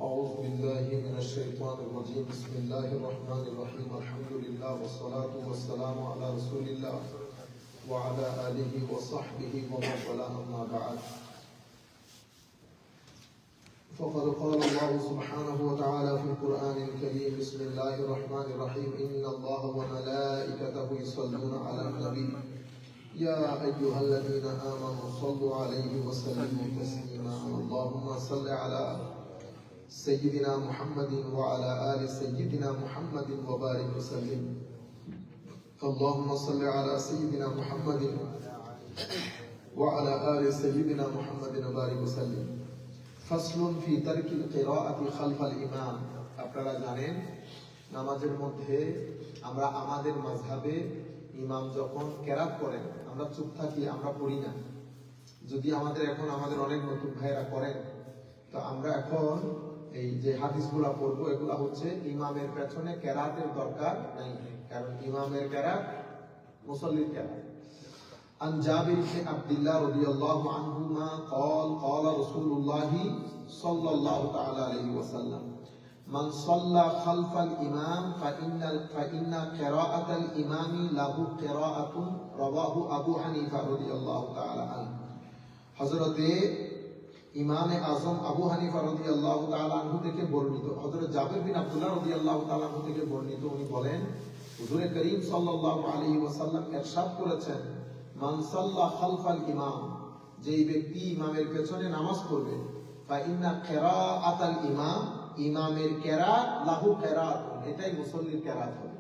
أعوذ بالله من الشيطان الرجيم بسم الله الرحمن الرحيم الحمد لله والصلاة والسلام على رسول الله وعلى آله وصحبه ومن والاه أما بعد فقد قال الله سبحانه وتعالى في القرآن الكريم بسم الله الرحمن الرحيم إن الله وملائكته يصلون على النبي يا أيها الذين آمنوا صلوا عليه وسلموا تسليما اللهم صل على سيدنا محمد وعلى آل سيدنا محمد وبارك وسلم اللهم صل على سيدنا محمد وعلى آل سيدنا محمد وبارك وسلم فصل في ترك القراءة خلف الإمام আপনারা জানেন নামাজের মধ্যে আমরা আমাদের মাযহাবে ইমাম যখন কেরাত করেন আমরা চুপ থাকি, আমরা পড়ি না। যদি আমাদের অনেক নতুন ভাইরা করেন, তো আমরা এখন এই যে হাদিসগুলো পড়বো এগুলা হচ্ছে ইমামের পেছনে কেরাতের দরকার নাই, কারণ ইমামের কেরাত মুসল্লির কেরাত। عن جابر بن عبد الله رضي الله عنهما قال قال رسول الله صلى الله تعالى عليه وسلم من صلى خلف الإمام فإن قراءة الإمام له قراءة رواه أبو حنيفة رضي الله تعالى عنه حضرت ইমামে আজম আবু হানিফা রাদিয়াল্লাহু তাআলা আনহু থেকে বর্ণিত, হযরত জাবির বিন আব্দুল্লাহ রাদিয়াল্লাহু তাআলা আনহু থেকে বর্ণিত, উনি বলেন হুজুরে করিম সাল্লাল্লাহু আলাইহি ওয়াসাল্লাম ইরশাদ করেছেন মান সাল্লা খালফাল ইমাম, যেই ব্যক্তি ইমামের পেছনে নামাজ পড়বে, ফা ইন্না কিরাআতাল ইমাম, ইমামের কিরাত লাহু কিরাত, এটাই মুসল্লির কিরাত হবে।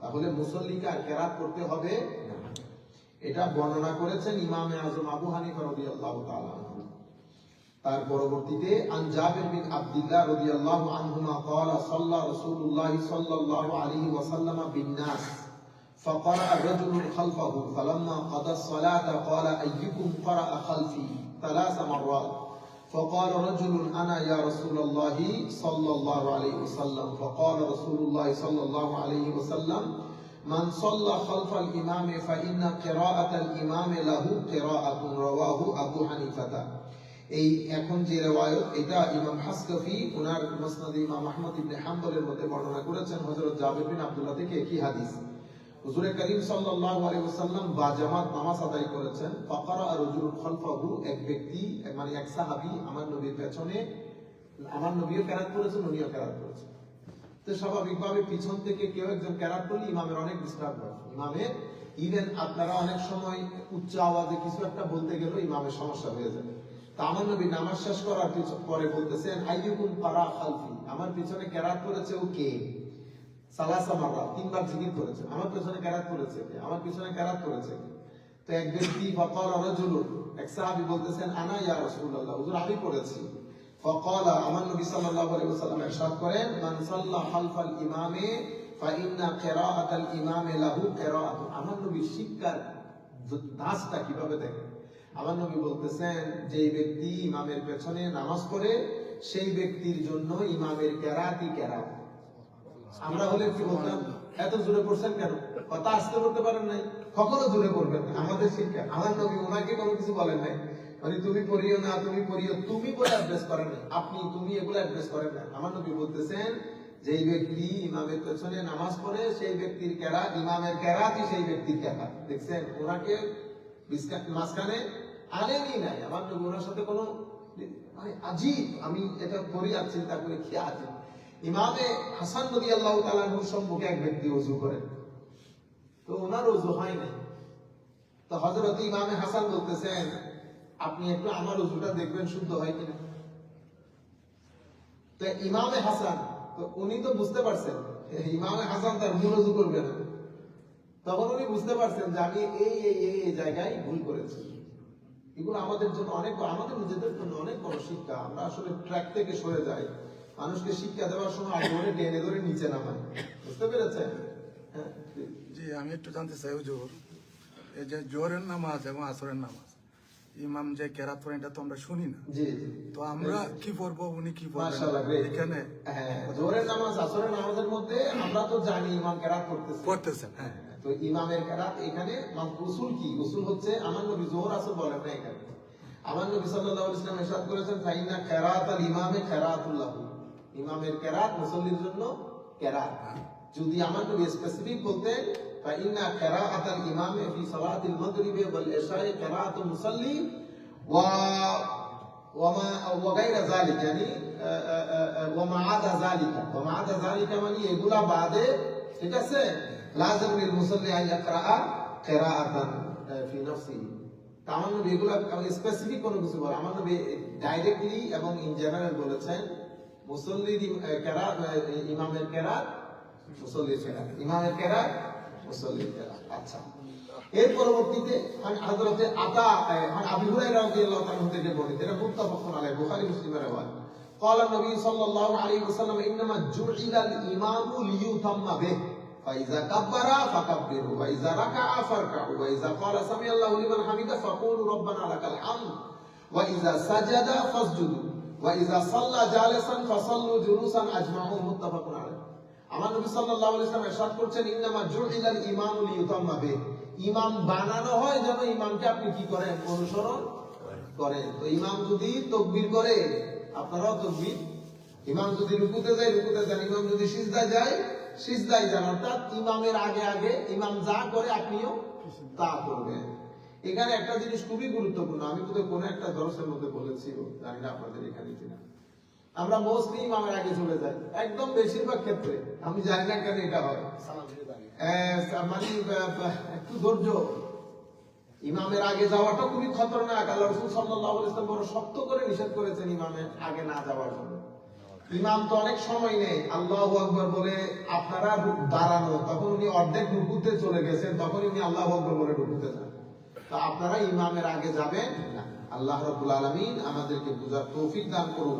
তাহলে মুসল্লিকে আর কিরাত করতে হবে না। এটা বর্ণনা করেছেন ইমামে আজম আবু হানিফা রাদিয়াল্লাহু তাআলা আনহু। তার পরবর্তীতে আন জাবির বিন আব্দুল্লাহ রাদিয়াল্লাহু আনহুমা قال صلى رسول الله صلى الله عليه وسلم بالناس فقرأ رجل خلفه فلما قضى الصلاة قال أيكم قرأ خلفي 3 مرات فقال رجل أنا يا رسول الله صلى الله عليه وسلم فقال رسول الله صلى الله عليه وسلم من صلى خلف الإمام فإن قراءة الإمام له قراءة رواه أبو حنيفة। এই এখন যে riwayat এটা ইমাম হাসকাফি ওনার মুসনাদ ইমাম আহমদ ইবনে হাম্বলের মধ্যে বর্ণনা করেছেন হযরত জাবির বিন আব্দুল্লাহ থেকে একই হাদিস। হুজুরে করিম সাল্লাল্লাহু আলাইহি ওয়াসাল্লাম বা জামাত নামাজ আদায় করেছেন। ফাকারা রাজুলুন খালফাহু, এক ব্যক্তি মানে এক সাহাবী আমার নবীর পেছনে, আমার নবীও কেরাত করেছেন, উনিও কেরাত করেছেন। তো স্বাভাবিকভাবে পিছন থেকে কেউ একজন কেরাত করলে ইমামের অনেক ডিস্টার্ব হয়। ইমামের ইভেন আপনারা অনেক সময় উচ্চ আওয়াজে কিছু একটা বলতে গেলেও ইমামের সমস্যা হয়ে যায়। তা আমার নবী নামাজ শেষ করার পরে বলতেছেন আইয়ুকুম কারা খালফি, আমার পিছনে কেরাত করেছে ও কে? সালাসা মাররা, 3 বার জিকির করেছে, আমার পিছনে কেরাত করেছে কে? আমার পিছনে কেরাত করেছে কে? তো এক ব্যক্তি ফাকালা রাজুলুন, এক সাহাবী বলতেছেন আনা ইয়া রাসূলুল্লাহ, হুজুর আমি পড়েছি। ফাকালা, আমার নবী সাল্লাল্লাহু আলাইহি ওয়াসাল্লাম ইরশাদ করেন মান সাল্লা খালফাল ইমামে ফাইন্না কিরাআতাল ইমামে লাহু কিরাআতু। আমার নবী শিক্ষার ধাঁচটা কিভাবে দেখেন? আমার নবী বলতেছেন যে ব্যক্তি ইমামের পেছনে নামাজ পড়ে সেই ব্যক্তির জন্য ইমামের কেরাতই কেরাত। আমরা হলে কি বলতাম, এত জোরে পড়ছেন কেন? কথা আসতে করতে পারেন নাই, কখনো জোরে পড়বেন না। আমাদের শিক্ষা, আমার নবী ওনাকে কোনো কিছু বলেন নাই, মানে তুমি পড়িও না, তুমি পড়িও, তুমি বলে অ্যাড্রেস করেন না, আপনি তুমি এগুলো অ্যাড্রেস করেন না। আমার নবী বলতেছেন যেই ব্যক্তি ইমামের পেছনে নামাজ পড়ে সেই ব্যক্তির কেরাত, ইমামের কেরাতই সেই ব্যক্তির কেরাত। দেখছেন ওনাকে মাঝখানে আনেনি নাই। আমার নবী ওনার সাথে কোনো মানে আজীব, আমি এটা পড়ি আর চিন্তা করে কি আজীব। ইমামে হাসান রাদিয়াল্লাহু তাআলা আনহু সম্মুখে এক ব্যক্তি ওযু করেন, তো ওনার ওযু হয় নাই। তো হযরত ইমামে হাসান বলতেছেন আপনি একটু আমার ওযুটা দেখবেন শুদ্ধ হয় কিনা। তো ইমামে হাসান, তো উনি তো বুঝতে পারছেন ইমামে হাসান তার মূল ওযু করবে না, তখন উনি বুঝতে পারছেন যে আমি এই জায়গায় ভুল করেছি। এগুলো আমাদের জন্য অনেক, আমাদের নিজেদের জন্য অনেক বড় শিক্ষা। আমরা আসলে ট্র্যাক থেকে সরে যাই, মানুষকে শিক্ষা দেওয়ার সময় আগে টেনে ধরে নিচে নামাই। বুঝতে পেরেছেন? হ্যাঁ জি, আমি একটু জানতে চাই হুজুর, এই যে জোহরের নামাজ এবং আসরের নামাজ ইমাম যে কেরাত পড়েন এটা তো আমরা শুনি না, জি জি, তো আমরা কি পড়বো, উনি কি পড়বেন? মাশাআল্লাহ, গ্রেট। এখানে হ্যাঁ, জোহরের নামাজ আসরের নামাজের মধ্যে আমরা তো জানি ইমাম কেরাত পড়তেছেন। হ্যাঁ, তো ইমামের কেরাত এখানে উসুল কি? উসুল হচ্ছে আমার নবী জোহর আসর বলেন না, এখানে আমার নবী সাল্লাল্লাহু আলাইহি ওয়াসাল্লাম ইরশাদ করেছেন ফাইন্না কিরাআতাল ইমামে কিরাআতুল্লাহ, ইমামের কেরাত মুসল্লির জন্য কেরাত। যদি আমার নবী স্পেসিফিক বলতেন ফাইন্না কিরাআতাল ইমামে ফি সালাতিল মাগরিবি ওয়াল ইশা'i কিরাআতুল মুসাল্লি ওয়া গায়রা যালিকা, yani ওয়া মা'আদা যালিকা মানে এগুলা বাদে, ঠিক আছে, লাযিম লিল মুসাল্লি আন ইয়াকরাআ কিরাআতান ফি নাফসিহি। আমার নবী এগুলা স্পেসিফিক কোনো কিছু বলে, আমার নবী ডাইরেক্টলি এবং ইন জেনারেল বলেছেন মুসল্লির কেরাত, ইমামের কেরাত মুসল্লির কেরাত, ইমামের কেরাত মুসল্লির কেরাত। আচ্ছা, এর পরবর্তীতে হযরতে আবু হুরায়রা রাদিয়াল্লাহু তাআলা থেকে বর্ণিত, এটা মুত্তাফাকুন আলাইহি, বুখারী মুসলিমের রিওয়ায়াত। قال النبي صلى الله عليه وسلم انما جعل الامام ليتم به فاذا كبر فكبروا واذا ركع فاركعوا واذا قال سمع الله لمن حمده فقولوا ربنا لك الحمد واذا سجد فاسجدوا واذا صلى جالسا فصلوا جلوسا اجمعوا متفق عليه। আমার নবী সাল্লাল্লাহু আলাইহি ওয়াসাল্লাম ইরশাদ করছেন ইন্নামা জুইলাল ইমামু লিইউতাম্মা বিহি, ইমাম বানানো হয় যেন ইমামকে আপনি কি করেন, অনুসরণ করেন। তো ইমাম যদি তাকবীর করে আপনারাও তাকবীর, ইমাম যদি রুকুতে যায় রুকুতে যান, ইমাম যদি সিজদায় যায় সিজদায় যান, অর্থাৎ ইমামের আগে আগে ইমাম যা করে আপনিও তা করবেন। এখানে একটা জিনিস খুবই গুরুত্বপূর্ণ, আমি তো কোনো একটা দর্শের মধ্যে বলেছি, জানি না আপনাদের এখানে কিনা, আমরা মোস্টলি ইমামের আগে চলে যাই, একদম বেশিরভাগ ক্ষেত্রে, আমি জানি না কেন এটা হয়, মানে একটু ধৈর্য, ইমামের আগে যাওয়াটা খুবই খতরনাক। আল্লাহ রাসূল সাল্লাল্লাহু আলাইহি ওয়াসাল্লাম বড় শক্ত করে নিষেধ করেছেন ইমামের আগে না যাওয়ার জন্য। ইমাম তো অনেক সময় নেই, আল্লাহু আকবার বলে আপনারা দাঁড়ানো, তখন উনি অর্ধেক রুকুতে চলে গেছেন, তখন উনি আল্লাহু আকবার বলে রুকুতে যান, তো আপনারা ইমামের আগে যাবেন না। আল্লাহ রাব্বুল আলামিন আমাদেরকে বুঝার তৌফিক দান করুন।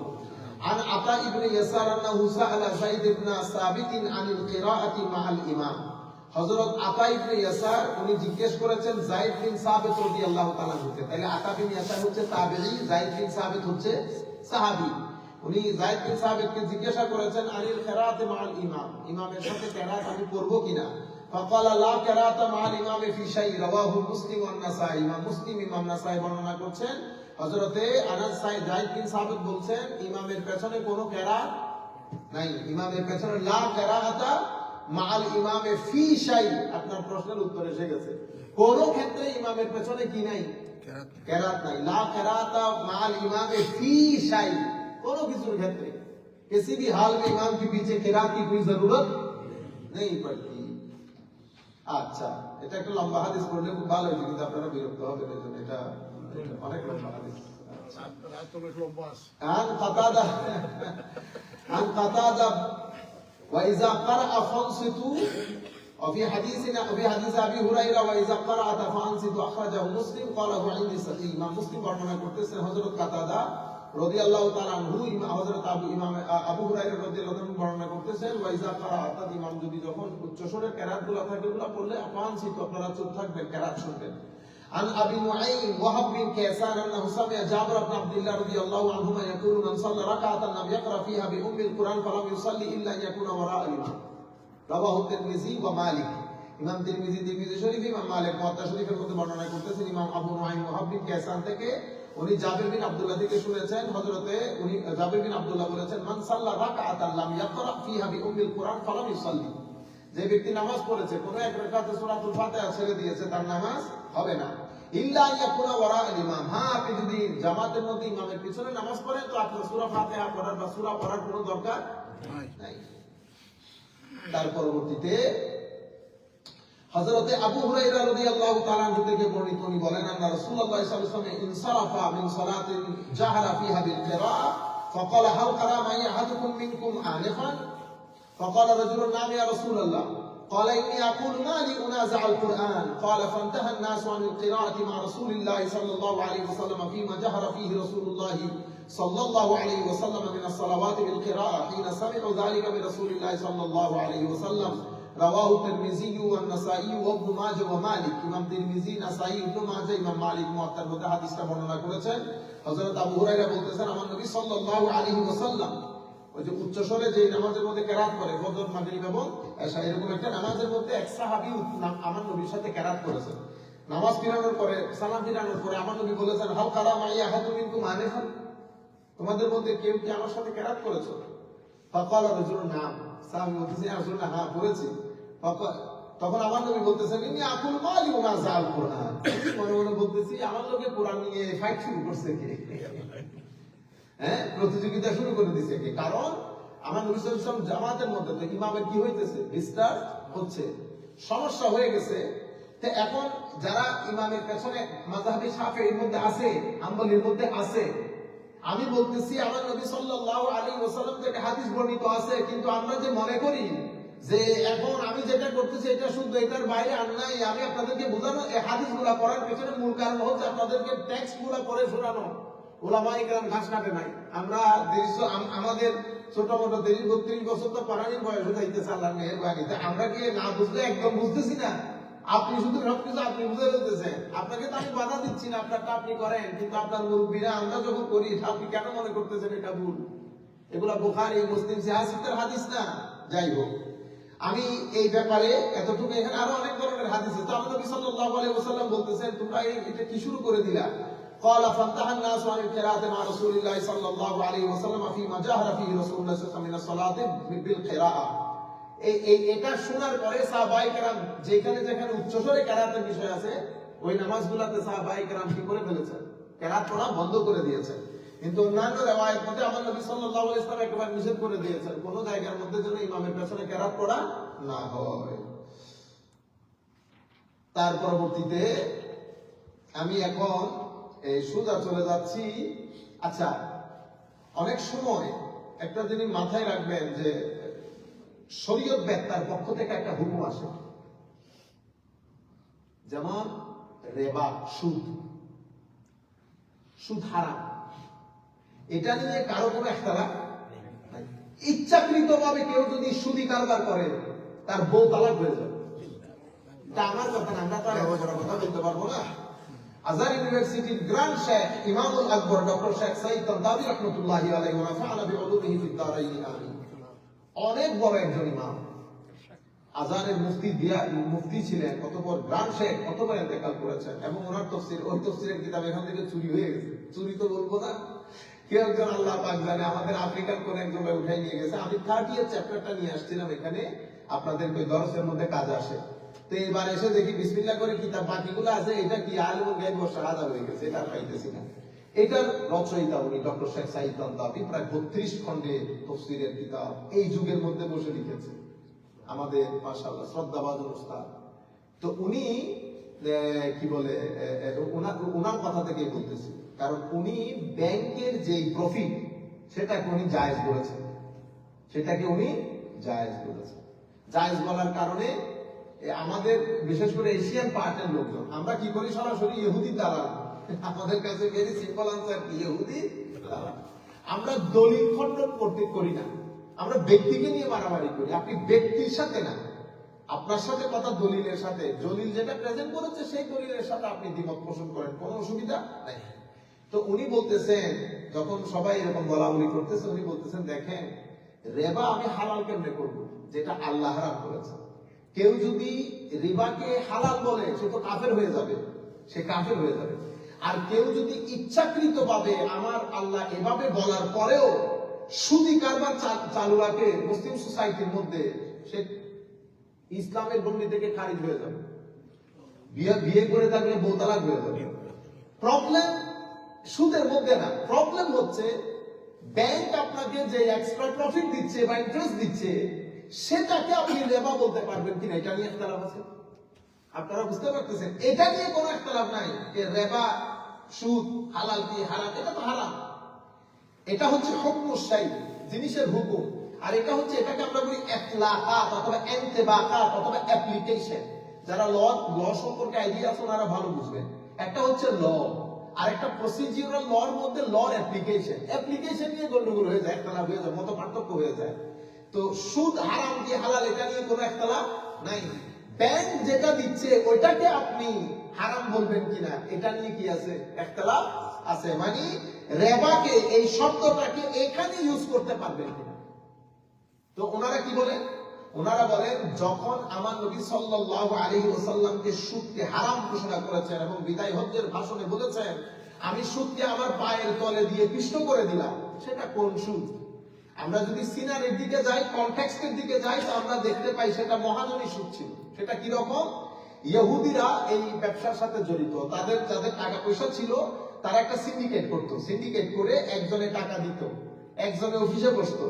عن عطاء بن يسار أنه سأل زيد بن ثابت عن القراءة مع الإمام। হযরত আতা ইবনে ইয়াসার উনি জিজ্ঞেস করেছেন যায়েদ বিন সাবিত রাদিয়াল্লাহু তাআলা হতে, তাহলে আতা বিন ইয়াসার হচ্ছে তাবেঈ, যায়েদ বিন সাবিত হচ্ছে সাহাবী। উনি যায়েদ বিন সাবিতকে জিজ্ঞাসা করেছেন আনিল কিরাআতি মা'আল ইমাম, ইমামের সাথে কিরাআত আমি পড়ব কিনা। ফাকালা লা কিরাআতা মা'আল ইমামি ফি শাই, রাওয়াহু মুসলিম ওয়ান নাসাই। ইমাম মুসলিম ইমাম নাসাই বর্ণনা করছেন, হযরতে আনাস যায়েদ বিন সাবিত বলছেন ইমামের পেছনে কোনো কিরাআত নাই, ইমামের পেছনে লা কিরাআতা মা'আল ইমামে ফি শাই। আপনার প্রশ্নের উত্তর এসে গেছে, কোন ক্ষেত্রে ইমামের পেছনে কি নাই, কিরাআত নাই। লা কিরাআতা মা'আল ইমামে ফি শাই, কোন কিছুর ক্ষেত্রে किसी भी हाल में इमाम के पीछे किरात की कोई जरूरत नहीं पड़ती। আচ্ছা, এটা একটা লম্বা হাদিস, পড়লে খুব ভালো হতো, কিন্তু আপনারা বিরক্ত হবেন, এজন্য এটা অনেক লম্বা হাদিস। عن قتادة وإذا قرأ فانصتوا، وفي حديثنا وفي حديث أبي هريرة وإذا قرأت فانصتوا أخرجه مسلم قاله عندي صحيح। ইমাম মুসলিম বর্ণনা করতেছেন হযরত কাতাদা রাদিয়াল্লাহু তাআলা আনহু, হযরত আবু হুরায়রা রাদিয়াল্লাহু আনহু বর্ণনা করতেছেন ওয়াইজা কিরাআত, ইমাম যদি যখন উচ্চস্বরের কিরাআতগুলো থাকে ওগুলো পড়লে ফানসিতু, আপনারা চুপ থাকবেন, কিরাআত শুনবেন। عن أبي نعيم وهب بن كيسان أنه سمع جابر بن عبد الله رضي الله عنهما يقول من صلى ركعة لم يقرأ فيها بأم القرآن فلم يصلي إلا أن يكون وراء الإمام। رواه الترمذي ومالك। ইমাম তিরমিজি শরীফ, ইমাম মালিক মুওয়াত্তা শরীফের মধ্যে বর্ণনা করতেছেন ইমাম আবু নুআইম ওয়াহাব বিন কায়সান থেকে, উনি জাবির বিন আব্দুল্লাহ থেকে শুনেছেন, হযরতে উনি জাবির বিন আব্দুল্লাহ বলেছেন মান সাল্লা রাকাআতান লাম ইয়াকরা ফিহা বিউম্মিল কুরআন ফালাম ইউসাল্লি, যে ব্যক্তি নামাজ পড়েছে কোন এক রাকাতে সূরাতুল ফাতিহা ছেড়ে দিয়েছে, তার নামাজ হবে না। ইল্লা ইয়াকুনা ওয়ারা আল ইমাম, হ্যাঁ আপনি যদি জামাতের মধ্যে ইমামের পিছনে নামাজ পড়েন তো আপনার সূরা ফাতিহা পড়ার বা সূরা পড়ার কোনো দরকার নাই। তার পরবর্তীতে হযরতে আবু হুরায়রা রাদিয়াল্লাহু তাআলা আনহু থেকে বর্ণিত, উনি বলেন আন্না রাসূলুল্লাহ সাল্লাল্লাহু আলাইহি ওয়াসাল্লাম ইনসারাফা মিন সালাতিন জাহারা ফিহা বিল কিরাআহ ফাকালা হাল কারা মাই আহাদুকুম মিনকুম আনিফান ফাকালা রাজুলুন নাম ইয়া রাসূলুল্লাহ قال إني أقول ما لي أنازع القرآن قال فانتهى الناس عن القراءة مع رسول الله صلى الله عليه وسلم فيما جهر فيه رسول الله صلى الله عليه وسلم من الصلوات بالقراءة حين سمعوا ذلك من رسول الله صلى الله عليه وسلم رواه الترمذي والنسائي وابن ماجه ومالك। ইমাম তিরমিজি, নাসাই, ইবনে মাজাহ, ইমাম মালিক মুওয়াত্তার মধ্যে হাদিসটা বর্ণনা করেছেন। হযরত আবু হুরায়রা বলতেছেন আমার নবী সাল্লাল্লাহু আলাইহি ওয়াসাল্লাম ওই যে উচ্চস্বরে যে নামাজের মধ্যে কিরাত করে ফজর মাগরিব এবং এশা, এরকম একটা নামাজের মধ্যে এক সাহাবী আমার নবীর সাথে কিরাত করেছেন। নামাজ ফিরানোর পরে সালাম ফিরানোর পরে আমার নবী বলেছেন হাল কারা মাই আহাদু মিনকুম আনিফান, তোমাদের মধ্যে কেউ কি আমার সাথে কিরাত করেছো? ফাকাল রাজুলুন নাম, সাহাবী বলতেছে ইয়া রাসূলুল্লাহ, হ্যাঁ পড়েছি। তখন আমার নবী বলতেছেন ইন্নী আকুল মালি ওয়া যাল কুরআন, মনে মনে বলতেছি আমার লোকে কোরআন নিয়ে ফাইট শুরু করছে কে, হ্যাঁ প্রতিযোগিতা শুরু করে দিয়েছে কে? কারণ আমার নবী সাল্লাল্লাহু আলাইহি ওয়াসাল্লাম জামাতের মধ্যে তো ইমামের কি হইতেছে, বিস্তার হচ্ছে, সমস্যা হয়ে গেছে। তো এখন যারা ইমামের পেছনে মাযহাবে শাফিঈর মধ্যে আছে, হাম্বলীর মধ্যে আছে, আমি বলতেছি আমার নবী সাল্লাল্লাহু আলাইহি ওয়াসাল্লাম থেকে হাদিস বর্ণিত আছে, কিন্তু আমরা যে মনে করি যে এখন আমি যেটা করতেছি এটা শুদ্ধ, এটার বাইরে আর নাই। আমি আপনাদেরকে বোঝানো এই হাদিসগুলো পড়ার পেছনে মূল কারণ হচ্ছে আপনাদেরকে টেক্সটগুলো পড়ে শোনানো। ওলামায়ে কেরাম ঘাস কাটে নাই। আমরা আমাদের ছোট মোটো 30-32 বছর তো পারানির বয়স হইতেছে আল্লাহর মেহেরবানিতে, আমরা কি না বুঝলে একদম বুঝতেছি না? আপনি শুধু সবকিছু আপনি বুঝে ফেলতেছেন, আপনাকে তো আমি বাধা দিচ্ছি না, আপনারটা আপনি করেন, কিন্তু আপনার মুরব্বীরা আমরা যখন করি আপনি কেন মনে করতেছেন এটা ভুল? এগুলা বুখারী মুসলিম সিহাসিতের হাদিস না। যাই হোক, আমি এই ব্যাপারে এতটুকু, এখানে আরো অনেক ধরনের হাদিস আছে। তো আমার নবী সাল্লাল্লাহু আলাইহি ওয়াসাল্লাম বলতেছেন তোমরা এটা কি শুরু করে দিলা? قال فانتهى الناس عن القراءة مع رسول الله صلى الله عليه وسلم فيما جهر فيه رسول الله صلى الله عليه وسلم من الصلاة بالقراءة। এটা শোনার পরে সাহাবায়ে কেরাম যেখানে যেখানে উচ্চস্বরে কেরাতের বিষয় আছে ওই নামাজগুলোতে সাহাবায়ে কেরাম কি করে ফেলেছেন, কেরাত পড়া বন্ধ করে দিয়েছেন। কিন্তু অন্যান্য রিওয়ায়াত মতে আমার নবী সাল্লাল্লাহু আলাইহি ওয়াসাল্লাম একেবারে নিষেধ করে দিয়েছেন কোন জায়গার মধ্যে যেন ইমামের পেছনে কেরাত পড়া না হয়। তার পরবর্তীতে আমি এখন সোজা চলে যাচ্ছি। আচ্ছা, অনেক সময় একটা জিনিস মাথায় রাখবেন যে শরীয়ত ব্যাখ্যার পক্ষ থেকে একটা হুকুম আসে, যেমন রিবা, সুদ হারাম, এটা নিয়ে কারো কোনো ইখতিলাফ নাই। ইচ্ছাকৃতভাবে কেউ যদি সুদি কারবার করে তার বউ তালাক হয়ে যাবে। এটা আমার কথা না, আমরা তো আর কথা বলতে পারবো না। আজহার ইউনিভার্সিটির গ্র্যান্ড শেখ ইমামুল আকবর ডক্টর শেখ সাঈদ তানতাবী রাহমাতুল্লাহি আলাইহি ওয়া নাফা'না বিউলুমিহি ফিদ দারাইন আমিন, অনেক বড় একজন ইমাম, আজহারের মুফতি ছিলেন, অতঃপর গ্র্যান্ড শেখ, অতঃপর ইন্তেকাল করেছেন। এবং ওনার তাফসীর, ওই তাফসীরের কিতাব এখান থেকে চুরি হয়ে গেছে। চুরি তো বলবো না, কেউ একজন আল্লাহ পাক জানে আমাদের আফ্রিকার কোন একজন উঠাই নিয়ে গেছে। আমি 30th চ্যাপ্টারটা নিয়ে আসছিলাম এখানে, আপনাদের ওই দরসের মধ্যে কাজ আসে। তো এবার এসে দেখি বিসমিল্লাহ করে কিতাব বাকিগুলো আছে, এটা কি আলিমুল গায়ব ওয়া শাহাদা হয়ে গেছে, এটা পাইতেছি না। এটার রচয়িতা উনি ডক্টর শেখ সাঈদ তানতাবী, প্রায় 32 খণ্ডে তাফসীরের কিতাব এই যুগের মধ্যে বসে লিখেছে, আমাদের মাশাআল্লাহ শ্রদ্ধাভাজন উস্তাদ। তো উনি কি বলে, ওনার কথা থেকে বলতেছি, কারণ উনি ব্যাংকের যে প্রফিট সেটাকে উনি জায়েজ বলেছেন, সেটাকে উনি জায়েজ বলেছেন। জায়েজ বলার কারণে আমাদের বিশেষ করে এশিয়ান পার্টের লোকজন আমরা কি করি, সরাসরি ইহুদি দালাল। আমাদের কাছে ভেরি সিম্পল আনসার কি, ইহুদি দালাল। আমরা দলিল খণ্ডন করতে করি না, আমরা ব্যক্তিকে নিয়ে মারামারি করি। আপনি ব্যক্তির সাথে না, আপনার সাথে কথা দলিলের সাথে, দলিল যেটা প্রেজেন্ট করেছে সেই দলিলের সাথে আপনি দ্বিমত পোষণ করেন, কোনো অসুবিধা নাই। তো উনি বলতেছেন, যখন সবাই এরকম বলাবলি করতেছে, উনি বলতেছেন দেখেন রিবা আমি হালাল কেমনে করব, যেটা আল্লাহ হারাম করেছে। কেউ যদি রিবাকে হালাল বলে সে তো কাফের হয়ে যাবে, সে কাফের হয়ে যাবে। আর কেউ যদি ইচ্ছাকৃতভাবে আমার আল্লাহ এভাবে বলার পরেও সুদি কারবার চালু রাখে মুসলিম সোসাইটির মধ্যে, সে ইসলামের গণ্ডি থেকে খারিজ হয়ে যাবে। বিয়ে করে থাকলে বউ তালাক হয়ে যাবে। প্রবলেম সুদের মধ্যে না, প্রবলেম হচ্ছে ব্যাংক আপনাকে যে এক্সট্রা প্রফিট দিচ্ছে বা ইন্টারেস্ট দিচ্ছে সেটাকে আপনি রিবা বলতে পারবেন কিনা, এটা নিয়ে ইখতিলাফ আছে। আপনারা বুঝতে পারতেছেন, এটা নিয়ে কোনো ইখতিলাফ নাই যে রিবা, সুদ হালাল কি হারাম, এটা তো হারাম। এটা হচ্ছে হুকমুশ শাই, জিনিসের হুকুম। আর এটা হচ্ছে, এটাকে আমরা বলি ইতলাকাত অথবা ইনতিবাকাত অথবা অ্যাপ্লিকেশন। যারা ল সম্পর্কে আইডিয়া আছে ওনারা ভালো বুঝবেন। একটা হচ্ছে ল, আর একটা প্রসিডিউরাল লর মধ্যে লর অ্যাপ্লিকেশন নিয়ে গন্ডগোল হয়ে যায়, ইখতিলাফ হয়ে যায়, মত পার্থক্য হয়ে যায়। তো সুদ হারাম কি হালাল এটা নিয়ে কোনো ইখতিলাফ নাই। ব্যাংক যেটা দিচ্ছে ওইটাকে আপনি হারাম বলবেন কিনা এটা নিয়ে কি আছে, ইখতিলাফ আছে। মানে রিবাকে, এই শব্দটাকে এখানে ইউজ করতে পারবেন কিনা। তো ওনারা কি বলেন, ওনারা বলেন যখন আমার নবী সাল্লাল্লাহু আলাইহি ওয়াসাল্লামকে সুদকে হারাম ঘোষণা করেছেন এবং বিদায় হজ্জের ভাষণে বলেছেন আমি সুদকে আমার পায়ের তলে দিয়ে পিষ্ট করে দিলাম, সেটা কোন সুদ? আমরা যদি সিনারির দিকে যাই, কনটেক্সটের দিকে যাই, তো আমরা দেখতে পাই সেটা মহাজনী সুদ ছিল। সেটা কি রকম? ইহুদিরা এই ব্যবসার সাথে জড়িত, তাদের যাদের টাকা পয়সা ছিল তারা একটা সিন্ডিকেট করতো। সিন্ডিকেট করে একজনে টাকা দিত, একজনে অফিসে বসতো,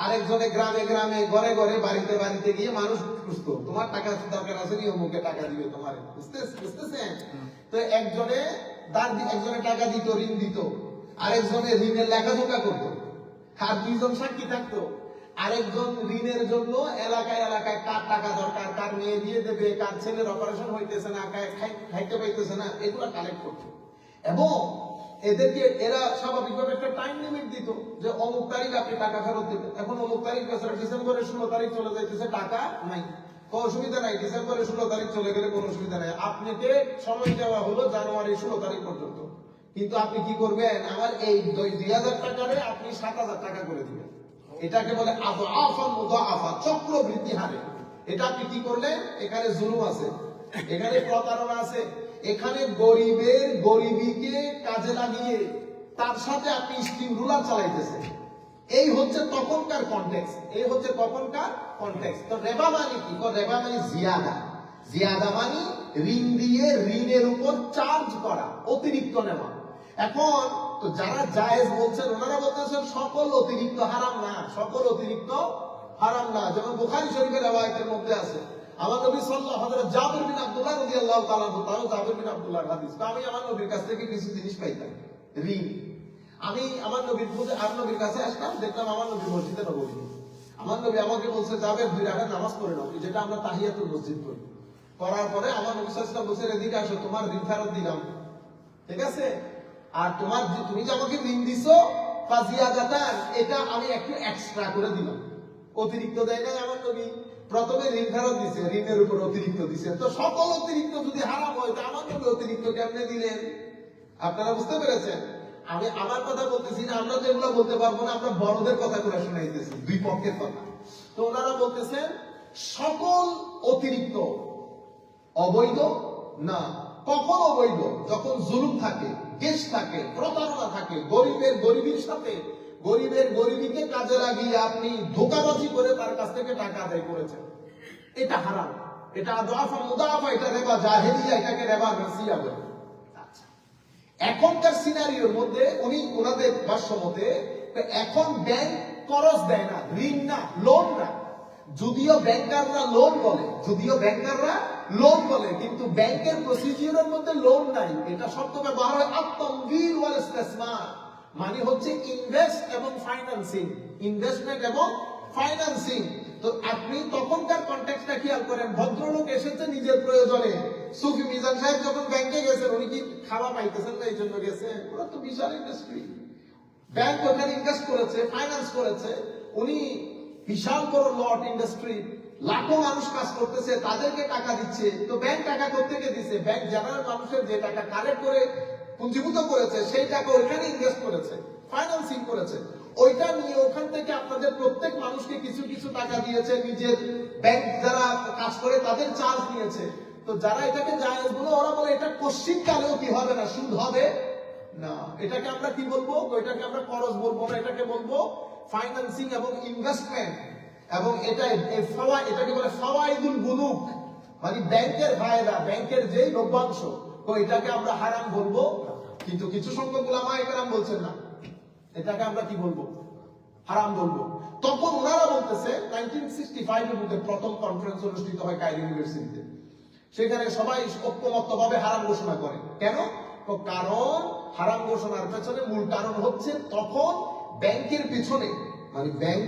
আরেকজনে গ্রামে গ্রামে ঘরে ঘরে বাড়িতে বাড়িতে গিয়ে মানুষ খুঁজতো, তোমার টাকা দরকার আছে নি, অমুকে টাকা দিবে তোমার। বুঝতেছেন? তো একজনে একজনে টাকা দিত, ঋণ দিত, আরেকজনে ঋণের লেখাজোখা করতো, আর দুইজন সাক্ষী থাকতো। আরেকজন ঋণের জন্য এলাকায় এলাকায় কার টাকা দরকার, কার মেয়ে দিয়ে দেবে, কার ছেলের অপারেশন হইতেছে না, খাইতে পাইতেছে না, এগুলো কালেক্ট করতো। এবং এদেরকে এরা স্বাভাবিকভাবে একটা টাইম লিমিট দিত যে অমুক তারিখ আপনি টাকা ফেরত দেবেন। এখন অমুক তারিখ ডিসেম্বরের 16 তারিখ চলে যাইতেছে, টাকা নাই, কোনো অসুবিধা নাই। ডিসেম্বরের 16 তারিখ চলে গেলে কোনো অসুবিধা নাই, আপনাকে সময় দেওয়া হলো জানুয়ারি 16 তারিখ পর্যন্ত। কিন্তু আপনি কি করবেন? আমার এই 2000 টাকারে আপনি 7000 টাকা করে দিবেন। এটাকে বলে আযআফা মুযাআফা, চক্রবৃদ্ধি হারে। এটা আপনি কি করলেন? এখানে জুলুম আছে, এখানে প্রতারণা আছে, এখানে গরিবের গরিবীকে কাজে লাগিয়ে তার সাথে আপনি স্টিম রুলার চালাইতেছেন। এই হচ্ছে তখনকার কনটেক্সট, এই হচ্ছে তখনকার কনটেক্সট। তো রেবা মানে কি? রেবা মানে জিয়াদা। জিয়াদা মানে ঋণ দিয়ে ঋণের উপর চার্জ করা, অতিরিক্ত নেওয়া। এখন তো যারা জায়েজ বলছেন ওনারা বলতেছেন সকল অতিরিক্ত হারাম না, সকল অতিরিক্ত হারাম না। যেমন বুখারী শরীফের রওয়ায়াতের মধ্যে আছে, আমার নবী সাল্লাল্লাহু আলাইহি ওয়াসাল্লাম জাবির বিন আব্দুল্লাহ রাদিয়াল্লাহু তাআলা তাও জাবির বিন আব্দুল্লাহর হাদিস, আমি আমার নবীর কাছ থেকে কিছু জিনিস পাইতাম, ঋণ। আমি আমার নবীর কাছে আসলাম, দেখলাম আমার নবী মসজিদে নববী। আমার নবী আমাকে বলছে, জাবের 2 রাকাত নামাজ পড়ে নাও, যেটা আমরা তাহিয়াতুল মসজিদ করি। করার পরে আমার নবী সাল্লাল্লাহু আলাইহি ওয়াসাল্লাম বলছে, এদিকে আসো, তোমার ঋণ ফেরত দিলাম, ঠিক আছে? আর তুমি যে আমাকে ঋণ দিছো ফাজিয়াদাতান, এটা আমি একটু এক্সট্রা করে দিলাম। অতিরিক্ত দেয় নাই আমার নবী, প্রথমে ঋণ ফেরত দিছে, ঋণের উপর অতিরিক্ত দিছে। তো সকল অতিরিক্ত যদি হারাম হয়, তো আমার নবী অতিরিক্ত কেমনে দিলেন? আপনারা বুঝতে পেরেছেন? আমি আমার কথা বলতেছি না, আমরা যেগুলো বলতে পারবো না, আমরা বড়দের কথা করে শোনাইতেছি, দুই পক্ষের কথা। তো ওনারা বলতেছেন সকল অতিরিক্ত অবৈধ না। কখন অবৈধ? যখন জুলুম থাকে, গেস থাকে, প্রতারণা থাকে, গরিবের গরিবীর সাথে, গরিবের গরিবীকে কাজে লাগিয়ে আপনি ধোঁকাবাজি করে তার কাছ থেকে টাকা আদায় করেছেন, এটা হারাম, এটা আযআফা মুযাআফা, এটা রিবা জাহেলিয়া, এটাকে রিবা নাসিয়া বলে। আচ্ছা, এখনকার সিনারিওর মধ্যে ওনাদের ভাষ্য মতে এখন ব্যাংক করজ দেয় না, ঋণ না, লোন না। যদিও ব্যাংকাররা লোন বলে, কিন্তু ব্যাংকের প্রসিডিউরের মধ্যে লোন নাই। এটা শব্দ ব্যবহার হয় আত-তামবিল ওয়াল ইসতিসমার, মানে হচ্ছে ইনভেস্ট এবং ফাইন্যান্সিং, ইনভেস্টমেন্ট এবং ফাইন্যান্সিং। তো আপনি তখনকার কনটেক্সটটা খেয়াল করেন, ভদ্রলোক এসেছে নিজের প্রয়োজনে। সুফি মিজান সাহেব যখন ব্যাংকে গেছেন, উনি কি খাওয়া পাইতেছেন না এই জন্য গেছে? ওরা তো বিশাল ইন্ডাস্ট্রি, ব্যাংক ওখানে ইনভেস্ট করেছে, ফাইন্যান্স করেছে, উনি বিশাল বড় লট ইন্ডাস্ট্রি, লাখো মানুষ কাজ করতেছে, তাদেরকে টাকা দিচ্ছে। তো ব্যাংক টাকা কোত্থেকে দিচ্ছে? ব্যাংক জেনারেল মানুষের যে টাকা কালেক্ট করে পুঞ্জীভূত করেছে, সেই টাকা ওইখানে ইনভেস্ট করেছে, ফাইন্যান্সিং করেছে। ওইটা নিয়ে ওখান থেকে আপনাদের প্রত্যেক মানুষকে কিছু কিছু টাকা দিয়েছে, নিজের ব্যাংক যারা কাজ করে তাদের চার্জ নিয়েছে। তো যারা এটাকে জায়েজ বলে, ওরা বলে এটা কোশ্চিন কালেও কি হবে না, সুদ হবে না। এটাকে আমরা কি বলবো? এটাকে আমরা করজ বলবো না, এটাকে বলবো ফাইন্যান্সিং এবং ইনভেস্টমেন্ট। এবং এটাকে বলে ফাওয়াইদুল বুনুক, মানে ব্যাংকের ফায়দা, ব্যাংকের যেই লভ্যাংশ, তো এটাকে আমরা হারাম বলবো। কিন্তু কিছু সংখ্যক উলামা ইকরাম বলছেন না, এটাকে আমরা কি বলবো? হারাম বলবো। তখন ওনারা বলতেছে 1965 এর মধ্যে প্রথম কনফারেন্স অনুষ্ঠিত হয় কায়রো ইউনিভার্সিটিতে। সেখানে সবাই ঐক্যমত্যভাবে হারাম ঘোষণা করে। কেন? কারণ হারাম ঘোষণার পেছনে মূল কারণ হচ্ছে তখন ব্যাংকের পিছনে, মানে ব্যাংক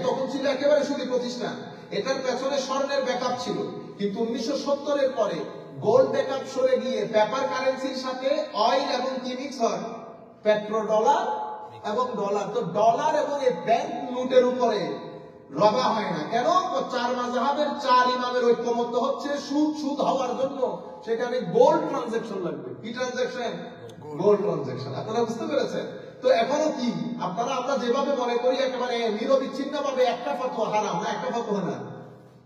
তখন ছিল একেবারে সুদী প্রতিষ্ঠান, এটার পেছনে স্বর্ণের ব্যাকআপ ছিল। কিন্তু 1970 এর পরে গোল্ড ব্যাকআপ সরে গিয়ে পেপার কারেন্সির সাথে অয়েল এবং কি মিক্স হয়? পেট্রো ডলার এবং ডলার। তো ডলার এবং এই ব্যাংক নোটের উপরে রবা হয় না। কেন? 4 মাযহাবের 4 ইমামের ঐক্যমত্য হচ্ছে সুদ হওয়ার জন্য সেখানে গোল্ড ট্রানজাকশন লাগবে। কি ট্রানজাকশন? Gold transaction. আপনারা বুঝতে পেরেছেন? তো এখনো কি আমরা যেভাবে মনে করি একেবারে নিরবিচ্ছিন্ন ভাবে একটা ফতোয়া হারাম না, একটা ফতোয়া না।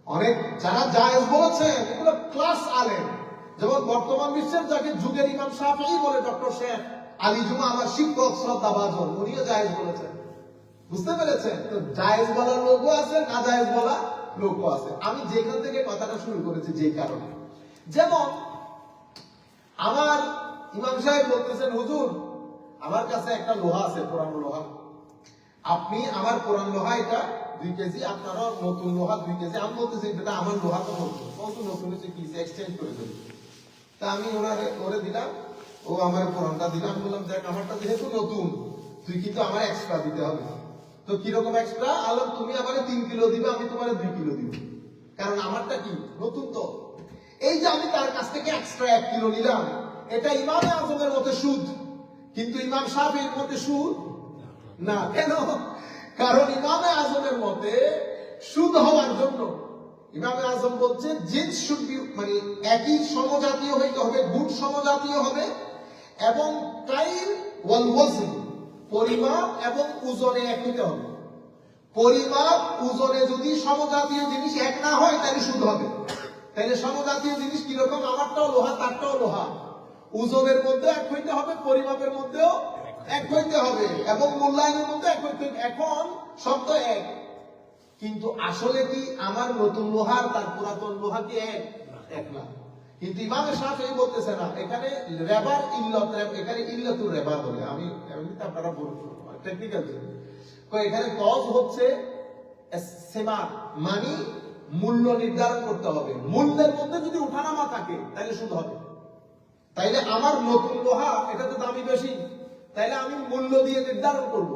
অনেক যারা জায়েজ বলেছেন এগুলো ক্লাস আলেম, যেমন বর্তমান বিশ্বের যাকে যুগের ইমাম শাফিঈ বলে ডক্টর শেখ আলী জুমা, আমার শিক্ষক শ্রদ্ধাভাজন, উনিও জায়েজ বলেছেন। বুঝতে পেরেছেন? তো জায়েজ বলার লোকও আছে, না জায়েজ বলা লোকও আছে। আমি যেখান থেকে কথাটা শুরু করেছি যে কারণে, যেমন আমার ইমাম সাহেব বলতেছেন, হুজুর আমার কাছে একটা লোহা আছে, পুরানো লোহা, আপনি আমার পুরান লোহা এটা 2 কেজি, আপনারও নতুন লোহা 2 কেজি। আমি বলতেছি এটা আমার লোহা তো নতুন নতুন হচ্ছে কি এক্সচেঞ্জ করে দেবো। তা আমি ওরে দিলাম, ও আমার পুরানটা দিলাম। বললাম দেখ আমারটা যেহেতু নতুন, তুই কিন্তু আমার এক্সট্রা দিতে হবে। তো কিরকম এক্সট্রা? আলম তুমি আমার 3 কিলো দিবে, আমি তোমার 2 কিলো দিব, কারণ আমারটা কি নতুন। তো এই যে আমি তার কাছ থেকে এক্সট্রা 1 কিলো নিলাম, এটা ইমামে আজমের মতে সুদ, কিন্তু ইমাম শাফিঈর মতে সুদ না। কেন? কারণ ইমামে আজমের মতে সুদ হওয়ার জন্য ইমামে আজম বলছে জিন্স শুড বি, মানে একই সমজাতীয় হইতে হবে, গুণ সমজাতীয় হবে, এবং টাইম ওয়াল ওয়াজন, পরিমাপ এবং ওজনে এক হইতে হবে। পরিমাপ ওজনে যদি সমজাতীয় জিনিস এক না হয় তাহলে সুদ হবে। তাহলে সমজাতীয় জিনিস কিরকম? আমারটাও লোহা, তারটাও লোহা, ওজনের মধ্যে এক হইতে হবে, পরিমাপের মধ্যেও এক হইতে হবে, এবং মূল্যায়নের মধ্যে এক হইতে হবে। এখন শব্দ এক, কিন্তু আসলে কি আমার নতুন লোহার তার পুরাতন লোহা কি এক না? কিন্তু ইমামে শাফিঈ বলতেছে না, এখানে রেবার ইল্লাত, এখানে ইল্লাতুর রেবা বলে। আমি এমনিতে আপনারা বলবো টেকনিক্যাল, তো এখানে কজ হচ্ছে সেমার, মানে মূল্য নির্ধারণ করতে হবে। মূল্যের মধ্যে যদি উঠানামা থাকে তাহলে সুদ হবে। তাইলে আমার নতুন লোহা এটা তো দামি বেশি, তাইলে আমি মূল্য দিয়ে নির্ধারণ করব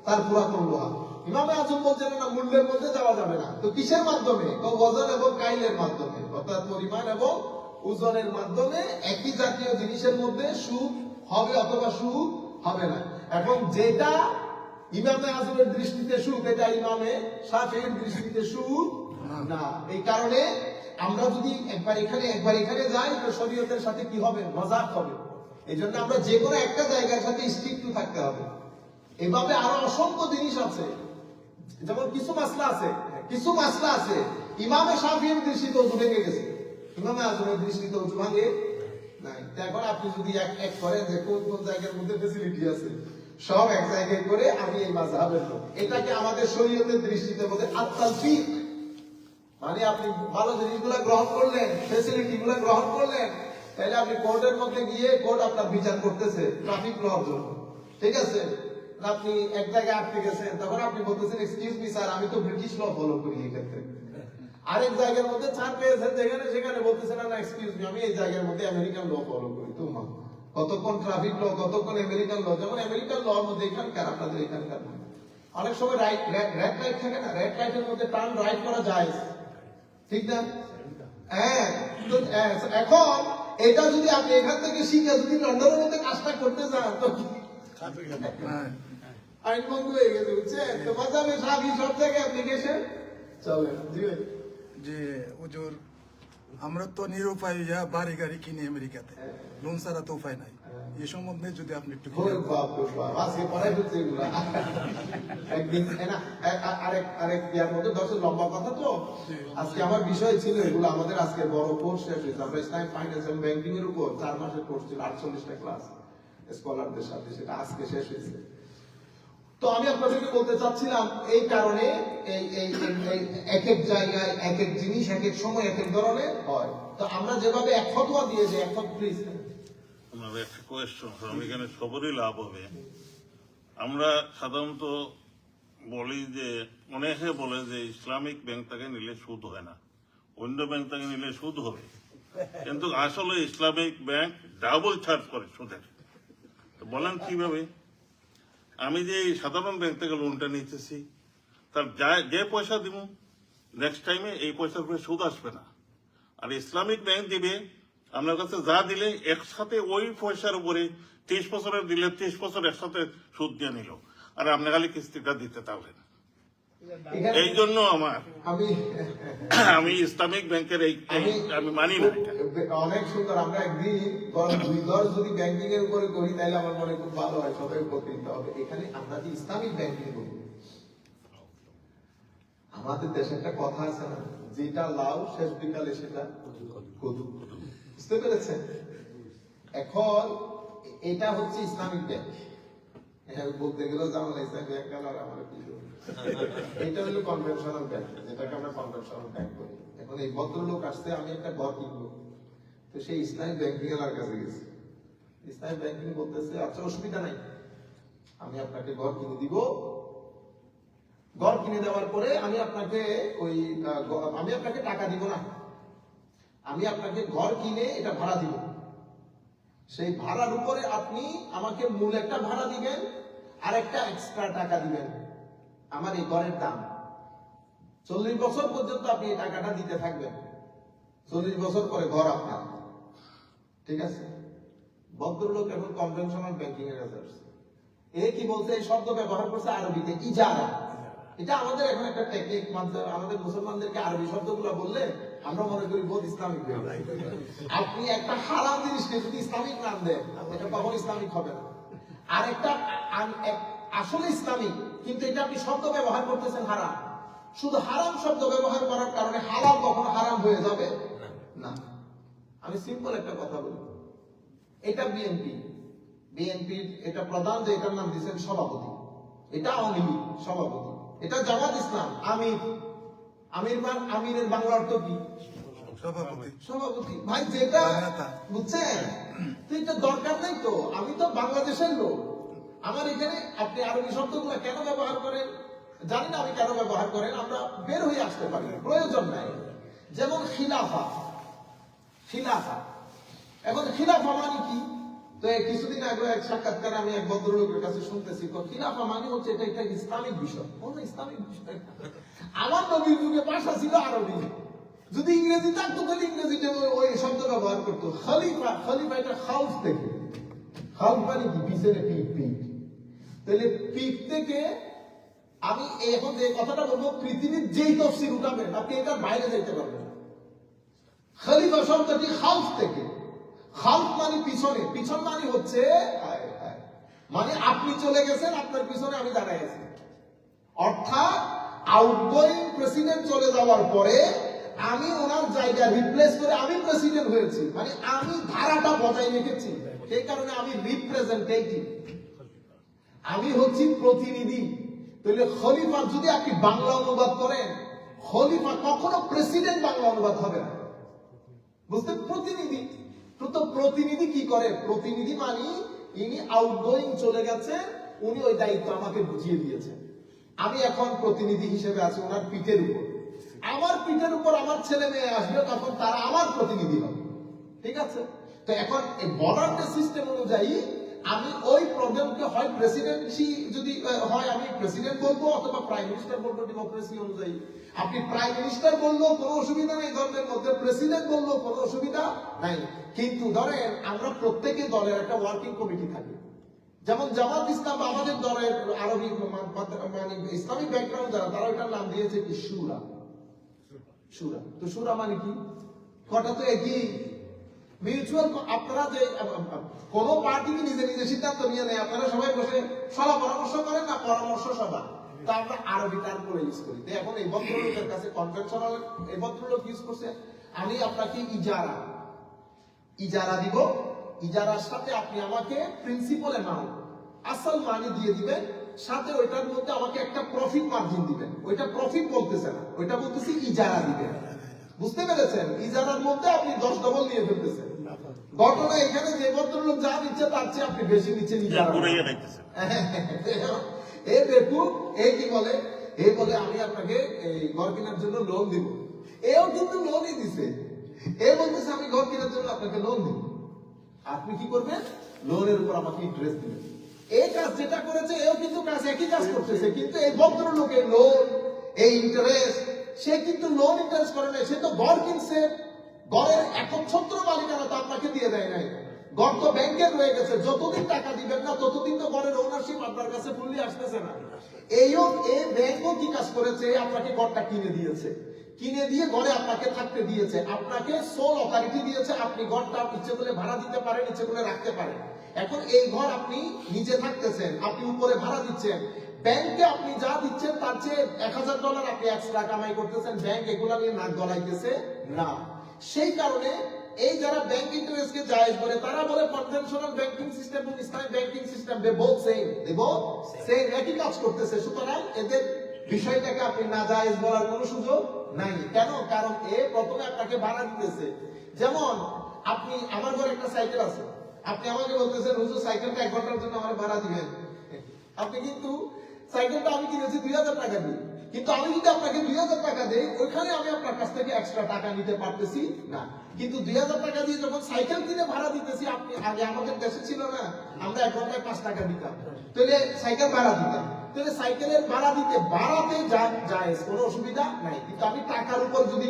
তার পুরাতন লোহা। ইমামে আজম বলছেন না, মূল্যের মধ্যে যাওয়া যাবে না। তো কিসের মাধ্যমে? ওজন এবং কাইলের মাধ্যমে, অর্থাৎ পরিমাণ এবং ওজনের মাধ্যমে একই জাতীয় জিনিসের মধ্যে সুদ হবে অথবা সুদ হবে না। এখন যেটা ইমামে আজমের দৃষ্টিতে সুদ, এটা ইমামে শাফিঈর দৃষ্টিতে সুদ না। এই কারণে আমরা যদি একবার এখানে যাই, তো শরীয়তের সাথে কি হবে? মজাক হবে। এই জন্য আমরা যে কোনো একটা জায়গার সাথে স্ট্রিক্ট থাকতে হবে। এভাবে আরো অসংখ্য জিনিস আছে, যেমন কিছু মাসলা আছে ইমামে শাফিঈর দৃষ্টিতে ওযু ভেঙে গেছে, ইমামে আজমের দৃষ্টিতে ওযু ভাঙে নাই। এখন আপনি যদি এক করেন যে কোন কোন জায়গার মধ্যে ফ্যাসিলিটি আছে, সব এক জায়গায় করে আমি এই মাযহাবের লোক, এটাকে আমাদের শরীয়তের দৃষ্টিতে বলে আত-তালফীক। মানে আপনি ভালো জিনিসগুলো গ্রহণ করলেন, ফ্যাসিলিটি গুলো গ্রহণ করলেন, তাহলে আপনি কোর্টের মধ্যে গিয়ে কোর্ট আপনার বিচার করতেছে ট্রাফিক লর জন্য, ঠিক আছে? আপনি এক জায়গায় আটকে গেছেন, তখন আপনি বলতেছেন এক্সকিউজ মি স্যার, আমি তো ব্রিটিশ ল ফলো করি এই ক্ষেত্রে। আরেক জায়গার মধ্যে ছাড় পেয়েছেন যেখানে, সেখানে বলতেছেন না এক্সকিউজ মি, আমি এই জায়গার মধ্যে আমেরিকান ল ফলো করি। তো কতক্ষণ ট্রাফিক ল, কতক্ষণ আমেরিকান ল। যেমন আমেরিকান ল মধ্যে এখানকার, আপনাদের এখানকার অনেক সময় রেড লাইট থাকে না, রেড লাইটের মধ্যে টার্ন রাইট করা যায়, ঠিক না? হ্যাঁ। তো এখন এটা যদি আপনি এখান থেকে শিখে যদি লন্ডনের মধ্যে কাজটা করতে চান, তো আইন ভঙ্গ হয়ে গেছে, বুঝছেন? তো মাযহাবে শাফিঈ সব জায়গায় অ্যাপ্লিকেশন চলে না। যে হুজুর আমরা তো নিরুপায় বাড়ি গাড়ি কিনি আমেরিকাতে, লোন ছাড়া তো উপায় নাই। এই সম্বন্ধে যদি আপনি একটু আজকে পড়াই হচ্ছে এগুলো। একদিন আরেক ইয়ার মধ্যে দর্শক লম্বা কথা, তো আজকে আমার বিষয় ছিল এগুলো। আমাদের আজকে বড় কোর্স শেষ হয়েছে, আমরা ইসলামিক ফাইন্যান্স এবং ব্যাংকিং এর উপর 4 মাসের কোর্স ছিল, 48টা ক্লাস স্কলারদের সাথে, সেটা আজকে শেষ হয়েছে। তো আমি আপনাদেরকে বলতে চাচ্ছিলাম, এই কারণে এই এক এক জায়গায় এক এক জিনিস এক এক সময় এক এক ধরনের হয়। তো আমরা যেভাবে এক ফতোয়া দিয়ে যে এক প্লিজ একটা কোয়েশ্চন, আমি এখানে সবারই লাভ হবে। আমরা সাধারণত বলি যে, অনেকে বলে যে ইসলামিক ব্যাংক থেকে নিলে সুদ হয় না, অন্য ব্যাংক থেকে নিলে সুদ হবে, কিন্তু আসলে ইসলামিক ব্যাংক ডাবল চার্জ করে সুদের। বলেন কিভাবে? আমি যে সাধারণ ব্যাংক থেকে লোনটা নিতেছি, তার যে পয়সা দিব নেক্সট টাইমে এই পয়সার উপরে সুদ আসবে না। আর ইসলামিক ব্যাংক দিবে আপনার কাছে যা দিলে একসাথে ওই পয়সার উপরে 30 বছরের দিলে 30 বছর একসাথে সুদ দিয়ে নিল, আর আপনি খালি কিস্তিটা দিতে পারবেন। এই জন্য আমি ইসলামিক ব্যাংকের আমি মানি না। অনেক সুন্দর। আমরা একদিন 2 যদি ব্যাংকিং এর উপরে করি তাহলে আমার মনে খুব ভালো হয়, সবাই উপকৃত হবে। এখানে আমরা যে ইসলামিক ব্যাংকিং করি, আমাদের দেশে একটা কথা আছে না, যেটা লাউ শেষ বিকালে সেটা কদু। বুঝতে পেরেছেন? এখন এটা হচ্ছে ইসলামিক ব্যাংক। বলতে গেলেও যেমন লাগছে ব্যাংক আর আমার এইটা হলো কনভেনশনাল ব্যাংক, যেটাকে আমরা কনভেনশনাল ব্যাংক বলি। এখন এই ভদ্রলোক আসছে, আমি একটা ঘর কিনবো, তো সেই ইসলামিক ব্যাংকিং এর কাছে গেছে। ইসলামিক ব্যাংকিং বলতেছে আচ্ছা অসুবিধা নাই, আমি আপনাকে ঘর কিনে দিব, ঘর কিনে দেওয়ার পরে আমি আপনাকে আমি আপনাকে টাকা দিব না, আমি আপনাকে ঘর কিনে এটা ভাড়া দিব, সেই ভাড়ার উপরে আপনি আমাকে মূল একটা ভাড়া দিবেন আর একটা এক্সট্রা টাকা দিবেন আমার এই ঘরের দাম। 40 বছর পর্যন্ত আপনি এই টাকাটা দিতে থাকবেন, 40 বছর পরে ঘর আপনার। ঠিক আছে, ভদ্রলোক এখন কনভেনশনাল ব্যাংকিং এর কাছে আসছে। এ কি বলছে, এই শব্দ ব্যবহার করছে আরবিতে ইজারা। এটা আমাদের এখন একটা টেকনিক, আমাদের মুসলমানদেরকে আরবি শব্দগুলো বললে আমরা মনে করি বহুত ইসলামিক। আপনি একটা হারাম জিনিসকে যদি ইসলামিক নাম দেন, এটা কখন ইসলামিক হবে না। আর একটা আসলে ইসলামিক, কিন্তু এটা আপনি শব্দ ব্যবহার করতেছেন হারাম। শুধু হারাম শব্দ ব্যবহার করার কারণে হালাল কখনো হারাম হয়ে যাবে না। আমি সিম্পল একটা কথা বলি, এটা বিএনপি এটা প্রধান, যে এটার নাম দিয়েছেন সভাপতি, এটা আওয়ামী লীগ সভাপতি, এটা জামাত ইসলাম আমিরের বাংলা অর্থ কি? সভাপতি। ভাই যেটা বুঝছেন, তো এটা দরকার নাই তো, আমি তো বাংলাদেশের লোক, আমার এখানে আপনি আরবি শব্দগুলো কেন ব্যবহার করেন জানি না, আমি কেন ব্যবহার করেন, আমরা বের হয়ে আসতে পারি, প্রয়োজন নাই। যেমন খিলাফা, এখন খিলাফা মানে কি? তো কিছুদিন আগে এক সাক্ষাৎকারে আমি এক ভদ্রলোকের কাছে শুনতেছি, খিলাফা মানে হচ্ছে এটা একটা ইসলামিক বিষয়। কোন ইসলামিক বিষয়? আমার নবীর যুগে ভাষা ছিল আরবি, যদি ইংরেজি থাকতো তাহলে ইংরেজিতে ওই শব্দ ব্যবহার করতো। খলিফা এটা খাউফ থেকে, খাউফ মানে কি? পিছনে পিঠ। তাহলে পিঠ থেকে আমি এখন যে কথাটা বলবো, পৃথিবীর যেই তফসির উঠাবেন আপনি এটার বাইরে যেতে পারবেন। খলিফা শব্দটি খাউফ থেকে, খাউফ মানে পিছনে, পিছন মানে হচ্ছে মানে আপনি চলে গেছেন, আপনার পিছনে আমি দাঁড়ায় আছি। অর্থাৎ আউটগোয়িং প্রেসিডেন্ট চলে যাওয়ার পরে আমি ওনার জায়গা রিপ্লেস করে আমি প্রেসিডেন্ট হয়েছি, মানে আমি ধারাটা বজায় রেখেছি। সেই কারণে আমি রিপ্রেজেন্টেটিভ, আমি হচ্ছি প্রতিনিধি। তাহলে খলিফা যদি আপনি বাংলা অনুবাদ করেন, খলিফা কখনো প্রেসিডেন্ট বাংলা অনুবাদ হবে না, বুঝতে? প্রতিনিধি। তো প্রতিনিধি কি করে? প্রতিনিধি মানে ইনি আউটগোয়িং চলে গেছে, উনি ওই দায়িত্ব আমাকে বুঝিয়ে দিয়েছেন, আমি এখন প্রতিনিধি হিসেবে আছি ওনার পিঠের উপর। আমার পিঠের উপর আমার ছেলে মেয়ে আসবে, তখন তারা আমার প্রতিনিধি হবে। ঠিক আছে, তো এখন এই বর্ডার সিস্টেম অনুযায়ী আমি ওই প্রবলেমকে হয় প্রেসিডেন্সি যদি হয় আমি প্রেসিডেন্ট বলবো, অথবা প্রাইম মিনিস্টার বলবো। ডেমোক্রেসি অনুযায়ী আপনি প্রাইম মিনিস্টার বললেও কোনো অসুবিধা নেই, দলের মধ্যে প্রেসিডেন্ট বললেও কোনো অসুবিধা নাই। কিন্তু ধরেন আমরা প্রত্যেকে দলের একটা ওয়ার্কিং কমিটি থাকে, যেমন জামাত ইসলাম আমাদের দলের আরবি মানে ইসলামিক ব্যাকগ্রাউন্ড যারা, তারা ওইটার নাম দিয়েছে কি শুরা। তো শুরা মানে কি? কটা তো একই, মিউচুয়াল। আপনারা যে কোন পার্টি নিজে নিজে সিদ্ধান্ত নিয়ে নেয়, আপনারা সবাই বসে সভা পরামর্শ করেন না, পরামর্শ সভা। তা আমরা আরবি টার্ম করে ইউজ করি। এখন এই ভদ্রলোকের কাছে কনভেনশনাল, এই ভদ্রলোক ইউজ করছে আমি আপনাকে ইজারা দিব, ইজারার সাথে আপনি আমাকে প্রিন্সিপাল অ্যামাউন্ট আসল মানি দিয়ে দিবেন, সাথে ওইটার মধ্যে আমাকে একটা প্রফিট মার্জিন দিবেন। ওইটা প্রফিট বলতেছে না, ওইটা বলতেছি ইজারা দিবেন। বুঝতে পেরেছেন? ইজারার মধ্যে আপনি 10 ডবল নিয়ে ফেলতেছেন। ঘটনা এখানে যে ভদ্রলোক যা দিচ্ছে তার চেয়ে আপনি বেশি নিচ্ছেন ইজারা। এই দেখুন, এই কি বলে, এই বলে আমি আপনাকে এই ঘর কেনার জন্য লোন দিব। এও কিন্তু লোনই দিছে, এ বলতেছে আমি ঘর কেনার জন্য আপনাকে লোন দিব। আপনি কি করবেন? লোনের উপর আমাকে ইন্টারেস্ট দিবেন। এই কাজ যেটা করেছে এও কিন্তু কাজ একই কাজ করতেছে, কিন্তু এই ভদ্রলোকের লোন, এই ইন্টারেস্ট, সে কিন্তু লোন ইন্টারেস্ট করে নাই, সে তো ঘর কিনছে। ঘরের একচ্ছত্র মালিকানা তো আপনাকে দিয়ে দেয় নাই, ঘর তো ব্যাংকের রয়ে গেছে। যতদিন টাকা দিবেন না ততদিন তো ঘরের ওনারশিপ আপনার কাছে ফুললি আসতেছে না। এই ব্যাংকও কি কাজ করেছে? আপনাকে ঘরটা কিনে দিয়েছে, কিনে দিয়ে ঘরে আপনাকে থাকতে দিয়েছে, আপনাকে সোল অথরিটি দিয়েছে। আপনি ঘরটা ইচ্ছে করলে ভাড়া দিতে পারেন, ইচ্ছে করলে রাখতে পারেন। এখন এই ঘর আপনি নিজে থাকতেছেন, আপনি উপরে ভাড়া দিচ্ছেন। ব্যাংকে আপনি যা দিচ্ছেন তার চেয়ে $1000 আপনি এক্সট্রা কামাই করতেছেন। ব্যাংক এগুলা নিয়ে নাক গলাইতেছে না। সেই কারণে এই যারা ব্যাংক ইন্টারেস্টকে জায়েজ করে তারা বলে কনভেনশনাল ব্যাংকিং সিস্টেম এবং Islamic banking system they both same একই কাজ করতেছে। সুতরাং এদের বিষয়টাকে আপনি নাজায়েজ বলার কোনো সুযোগ নাই। কেন? কারণ এ প্রথমে আপনাকে ভাড়া দিতেছে। যেমন আপনি, আমার ঘরে একটা সাইকেল আছে, আপনি আমাকে বলতেছেন হুজুর সাইকেলটা 1 ঘন্টার জন্য আমার ভাড়া দিবেন। আপনি কিন্তু সাইকেলটা আমি কিনেছি 2000 টাকা দিয়ে, কিন্তু আমি যদি আপনাকে 2000 টাকা দেই ওইখানে আমি আপনার কাছ থেকে এক্সট্রা টাকা নিতে পারতেছি না। কিন্তু 2000 টাকা দিয়ে যখন সাইকেল কিনে ভাড়া দিতেছি, আপনি আগে আমাদের দেশে ছিল না, আমরা 1 ঘন্টায় 5 টাকা দিতাম, তাহলে সাইকেল ভাড়া দিতাম, তাহলে সাইকেলের ভাড়া দিতে বাড়াতে জায়েজ, কোনো অসুবিধা নাই। কিন্তু আমি টাকার উপর যদি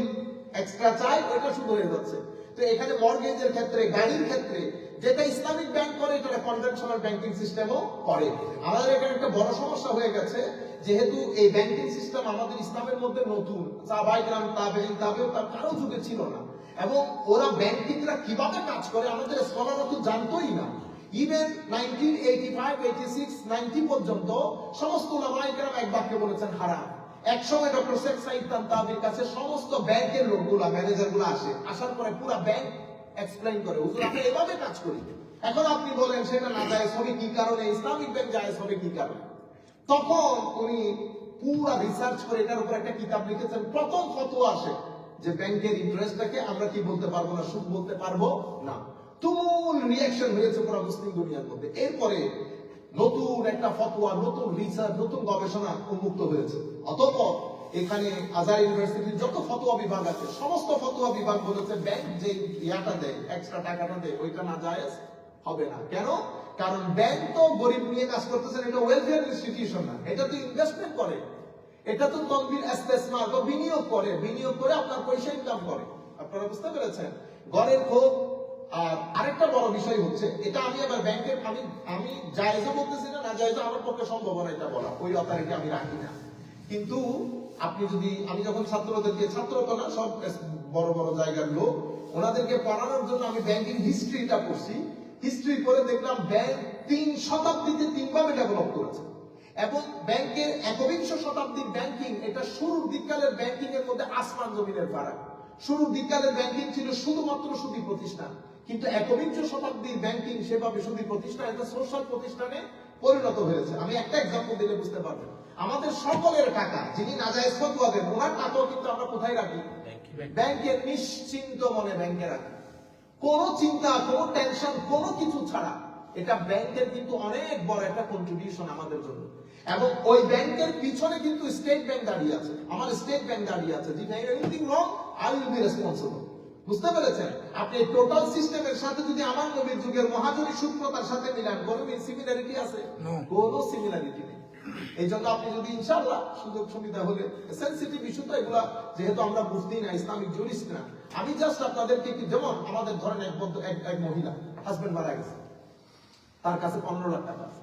এক্সট্রা চাই ওইটা শুধু হয়ে যাচ্ছে। তো এখানে মর্গেজের ক্ষেত্রে, গাড়ির ক্ষেত্রে যেটা ইসলামিক ব্যাংক করে এটা কনভেনশনাল ব্যাংকিং সিস্টেমও করে। আমাদের এখানে একটা বড় সমস্যা হয়ে গেছে, যেহেতু এই ব্যাংকিং সিস্টেম আমাদের ইসলামের মধ্যে নতুন, সাহাবায়ে-কেরাম, তাবেঈন, তাবেউ তার কারো যুগে ছিল না, এবং ওরা ব্যাংকিংরা কিভাবে কাজ করে আমাদের স্কলাররা তো জানতোই না। ইভেন 1985, 86, 90 পর্যন্ত সমস্ত উলামায়ে-কেরাম এক বাক্যে বলেছেন হারাম। একসময় ডক্টর শেখ সাঈদ তানতাবির কাছে সমস্ত ব্যাংকের লোকগুলা, ম্যানেজারগুলো আসার পরে পুরো ব্যাংক এক্সপ্লেইন করে, হুজুর আমরা এভাবে কাজ করি। এখন আপনি বলেন সেটা না জায়েজ হবে কি কারণে, ইসলামিক ব্যাংক জায়েজ হবে কি কারণে? তখন উনি পুরো রিসার্চ করে এটার উপর একটা কিতাব লিখেছেন। প্রথম ফতোয়া আসে যে ব্যাংকের ইন্টারেস্টটাকে আমরা কি বলতে পারবো না, সুদ বলতে পারবো না। তুমুল রিঅ্যাকশন হয়েছে পুরো মুসলিম দুনিয়ার মধ্যে। এরপরে নতুন একটা ফতোয়া, নতুন রিসার্চ, নতুন গবেষণা উন্মুক্ত হয়েছে। অতঃপর এখানে আজহার ইউনিভার্সিটির যত ফতোয়া বিভাগ আছে সমস্ত ফতোয়া বিভাগ বলেছে ব্যাংক যে ইয়াটা দেয়, এক্সট্রা টাকাটা দেয়, ওইটা না জায়েজ হবে না। কেন? কারণ ব্যাংক তো গরিব নিয়ে কাজ করতেছেন, এটা ওয়েলফেয়ার ইনস্টিটিউশন না, এটা তো ইনভেস্টমেন্ট করে, এটা তো তনবির ইস্তেসমার বা বিনিয়োগ করে, বিনিয়োগ করে আপনার পয়সা ইনকাম করে। আপনারা বুঝতে পেরেছেন? ঘরের ক্ষোভ। আর আরেকটা বড় বিষয় হচ্ছে, এটা আমি আবার ব্যাংকের আমি জায়েজও বলতেছি না, না জায়েজও আমার পক্ষে সম্ভব না এটা বলা, ওই অথরিটি আমি রাখি না। কিন্তু আপনি যদি, আমি যখন ছাত্রদেরকে, ছাত্র তো না সব বড় বড় জায়গার লোক, ওনাদেরকে পড়ানোর জন্য আমি ব্যাংকিং হিস্ট্রিটা পড়ছি। হিস্ট্রি পড়ে দেখলাম ব্যাংক 3 শতাব্দীতে 3 ভাবে ডেভেলপ করেছে, এবং ব্যাংকের 21শ শতাব্দীর ব্যাংকিং, এটা শুরুর দিককালের ব্যাংকিং এর মধ্যে আসমান জমিনের ফারাক। শুরুর দিককালের ব্যাংকিং ছিল শুধুমাত্র সুদী প্রতিষ্ঠান, কিন্তু 21শ শতাব্দীর ব্যাংকিং সেভাবে সুদী প্রতিষ্ঠান, এটা সোশ্যাল প্রতিষ্ঠানে পরিণত হয়েছে। আমি একটা এক্সাম্পল দিলে বুঝতে পারবেন। আমাদের সকলের টাকা, যিনি নাজায়েজ ফতোয়া দেন, ওনার টাকাও কিন্তু আমরা কোথায় রাখি? ব্যাংকে। নিশ্চিন্ত মনে ব্যাংকে রাখি, কোনো চিন্তা, কোনো টেনশন, কোনো কিছু ছাড়া। এটা ব্যাংকের কিন্তু অনেক বড় একটা কন্ট্রিবিউশন আমাদের জন্য। এবং ওই ব্যাংকের পিছনে কিন্তু স্টেট ব্যাংক দাঁড়িয়ে আছে, আমার স্টেট ব্যাংক দাঁড়িয়ে আছে, যদি anything wrong I will be responsible. বুঝতে পেরেছেন? আপনি টোটাল সিস্টেমের সাথে যদি আমার নবীর যুগের মহাজনী সূত্রতার সাথে মিলান, কোনো সিমিলারিটি আছে? কোনো সিমিলারিটি নেই। এই জন্য আপনি যদি ইনশাআল্লাহ সুযোগ সুবিধা হলে, সেনসিটিভ ইস্যু তো এগুলা, যেহেতু আমরা বুঝতেই না, ইসলামিক জুরিস্ট না, আমি জাস্ট আপনাদেরকে কি, যেমন আমাদের ধরেন এক মহিলা, হাজবেন্ড মারা গেছে, তার কাছে 15 লাখ টাকা আছে,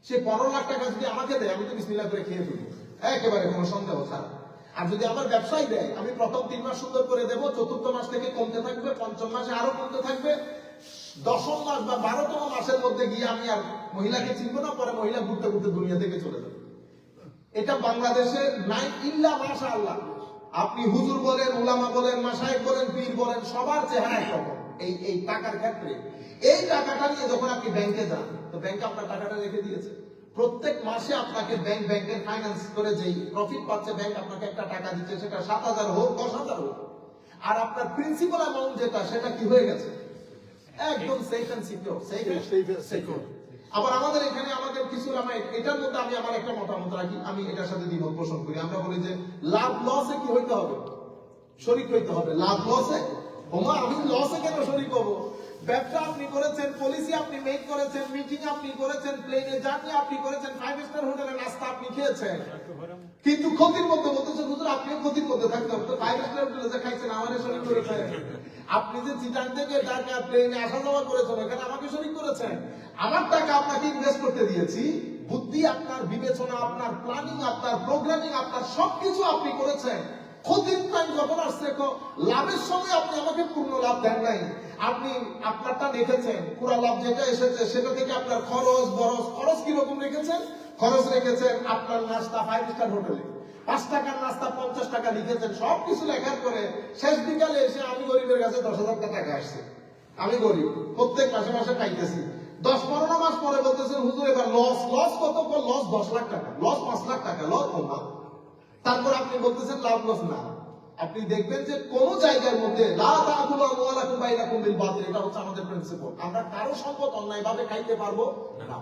সে 15 লাখ টাকা যদি আমাকে দেয়, আমি তো বিসমিল্লাহ করে খেয়ে ফেলবো, একেবারে কোনো সন্দেহ ছাড়া। আর যদি আমার ব্যবসায়ী দেয়, আমি প্রথম 3 মাস সুন্দর করে দেবো, চতুর্থ মাস থেকে কমতে থাকবে, পঞ্চম মাসে আরো কমতে থাকবে, 10ম মাস বা 12তম মাসের মধ্যে গিয়ে আমি আর মহিলাকে চিনবো না, পরে মহিলা ঘুরতে ঘুরতে দুনিয়া থেকে চলে যাবে। এটা বাংলাদেশে নাই, ইল্লা মাশাআল্লাহ। আপনি হুজুর বলেন, উলামা বলেন, মাশায়েখ বলেন, পীর বলেন, সবার চেহারা একরকম। এই টাকার ক্ষেত্রে, এই টাকাটা নিয়ে যখন আপনি ব্যাংকে যান, তো ব্যাংক আপনার টাকাটা রেখে দিয়েছে। প্রত্যেক মাসে আপনাকে ব্যাংকের ফাইন্যান্স করে যেই প্রফিট পাচ্ছে, ব্যাংক আপনাকে একটা টাকা দিচ্ছে, সেটা 7,000 হোক 10,000 হোক, আর আপনার প্রিন্সিপাল অ্যামাউন্ট যেটা, সেটা কি হয়ে গেছে? একদম সেফ এন্ড সিকিউর। আবার আমাদের এখানে আমাদের কিছু এটার মধ্যে আমি আমার একটা মতামত রাখি, আমি এটার সাথে দ্বিমত পোষণ করি। আমরা বলি যে লাভ লসে কি হইতে হবে? শরীক হইতে হবে। লাভ লসে, ওমা আমি লসে কেন শরীক হবো? ব্যবসা আপনি করেছেন, পলিসি আপনি মেক করেছেন, মিটিং আপনি করেছেন, প্লেনে জার্নি আপনি করেছেন, 5 স্টার হোটেলে নাস্তা আপনি খেয়েছেন, কিন্তু ক্ষতির মধ্যে বলতেছেন হুজুর আপনিও ক্ষতির মধ্যে থাকতে হবে। তো 5 স্টার হোটেলে যে খাইছেন আমারে শরীক করেছেন, আপনি যে চিটাং থেকে ঢাকা প্লেনে আসা যাওয়া করেছেন, এখানে আমাকে শরীক করেছেন। আমার টাকা আপনাকে ইনভেস্ট করতে দিয়েছি, বুদ্ধি আপনার, বিবেচনা আপনার, প্ল্যানিং আপনার, প্রোগ্রামিং আপনার, সবকিছু আপনি করেছেন। ক্ষতির টাইম যখন আসছে, লাভের সময় আপনি আমাকে পূর্ণ লাভ দেন নাই। আপনি আপনারটা রেখেছেন, পুরো লাভ যেটা এসেছে সেটা থেকে আপনার খরচ কিরকম রেখেছেন? খরচ রেখেছেন আপনার নাস্তা 5 স্টার হোটেলে, 5 টাকার নাস্তা 50 টাকা লিখেছেন, সবকিছু লেখার পরে শেষ বিকালে এসে আমি গরিবের কাছে 10,000 টাকা আসছে, আমি গরিব, প্রত্যেক মাসে মাসে পাইতেছি। 10-15 মাস পরে বলতেছেন হুজুর এবার লস। লস কত? লস 10 লাখ টাকা, লস 5 লাখ টাকা, লস কমা। তারপর আপনি বলতেছেন লাভ লস না। আপনি দেখবেন যে কোন জায়গার মধ্যে লা তাকুলু আমওয়ালাকুম বাইনাকুম বিল বাতিল, এটা হচ্ছে আমাদের প্রিন্সিপাল। আমরা কারো সম্পদ অন্যায়ভাবে খাইতে পারবো না।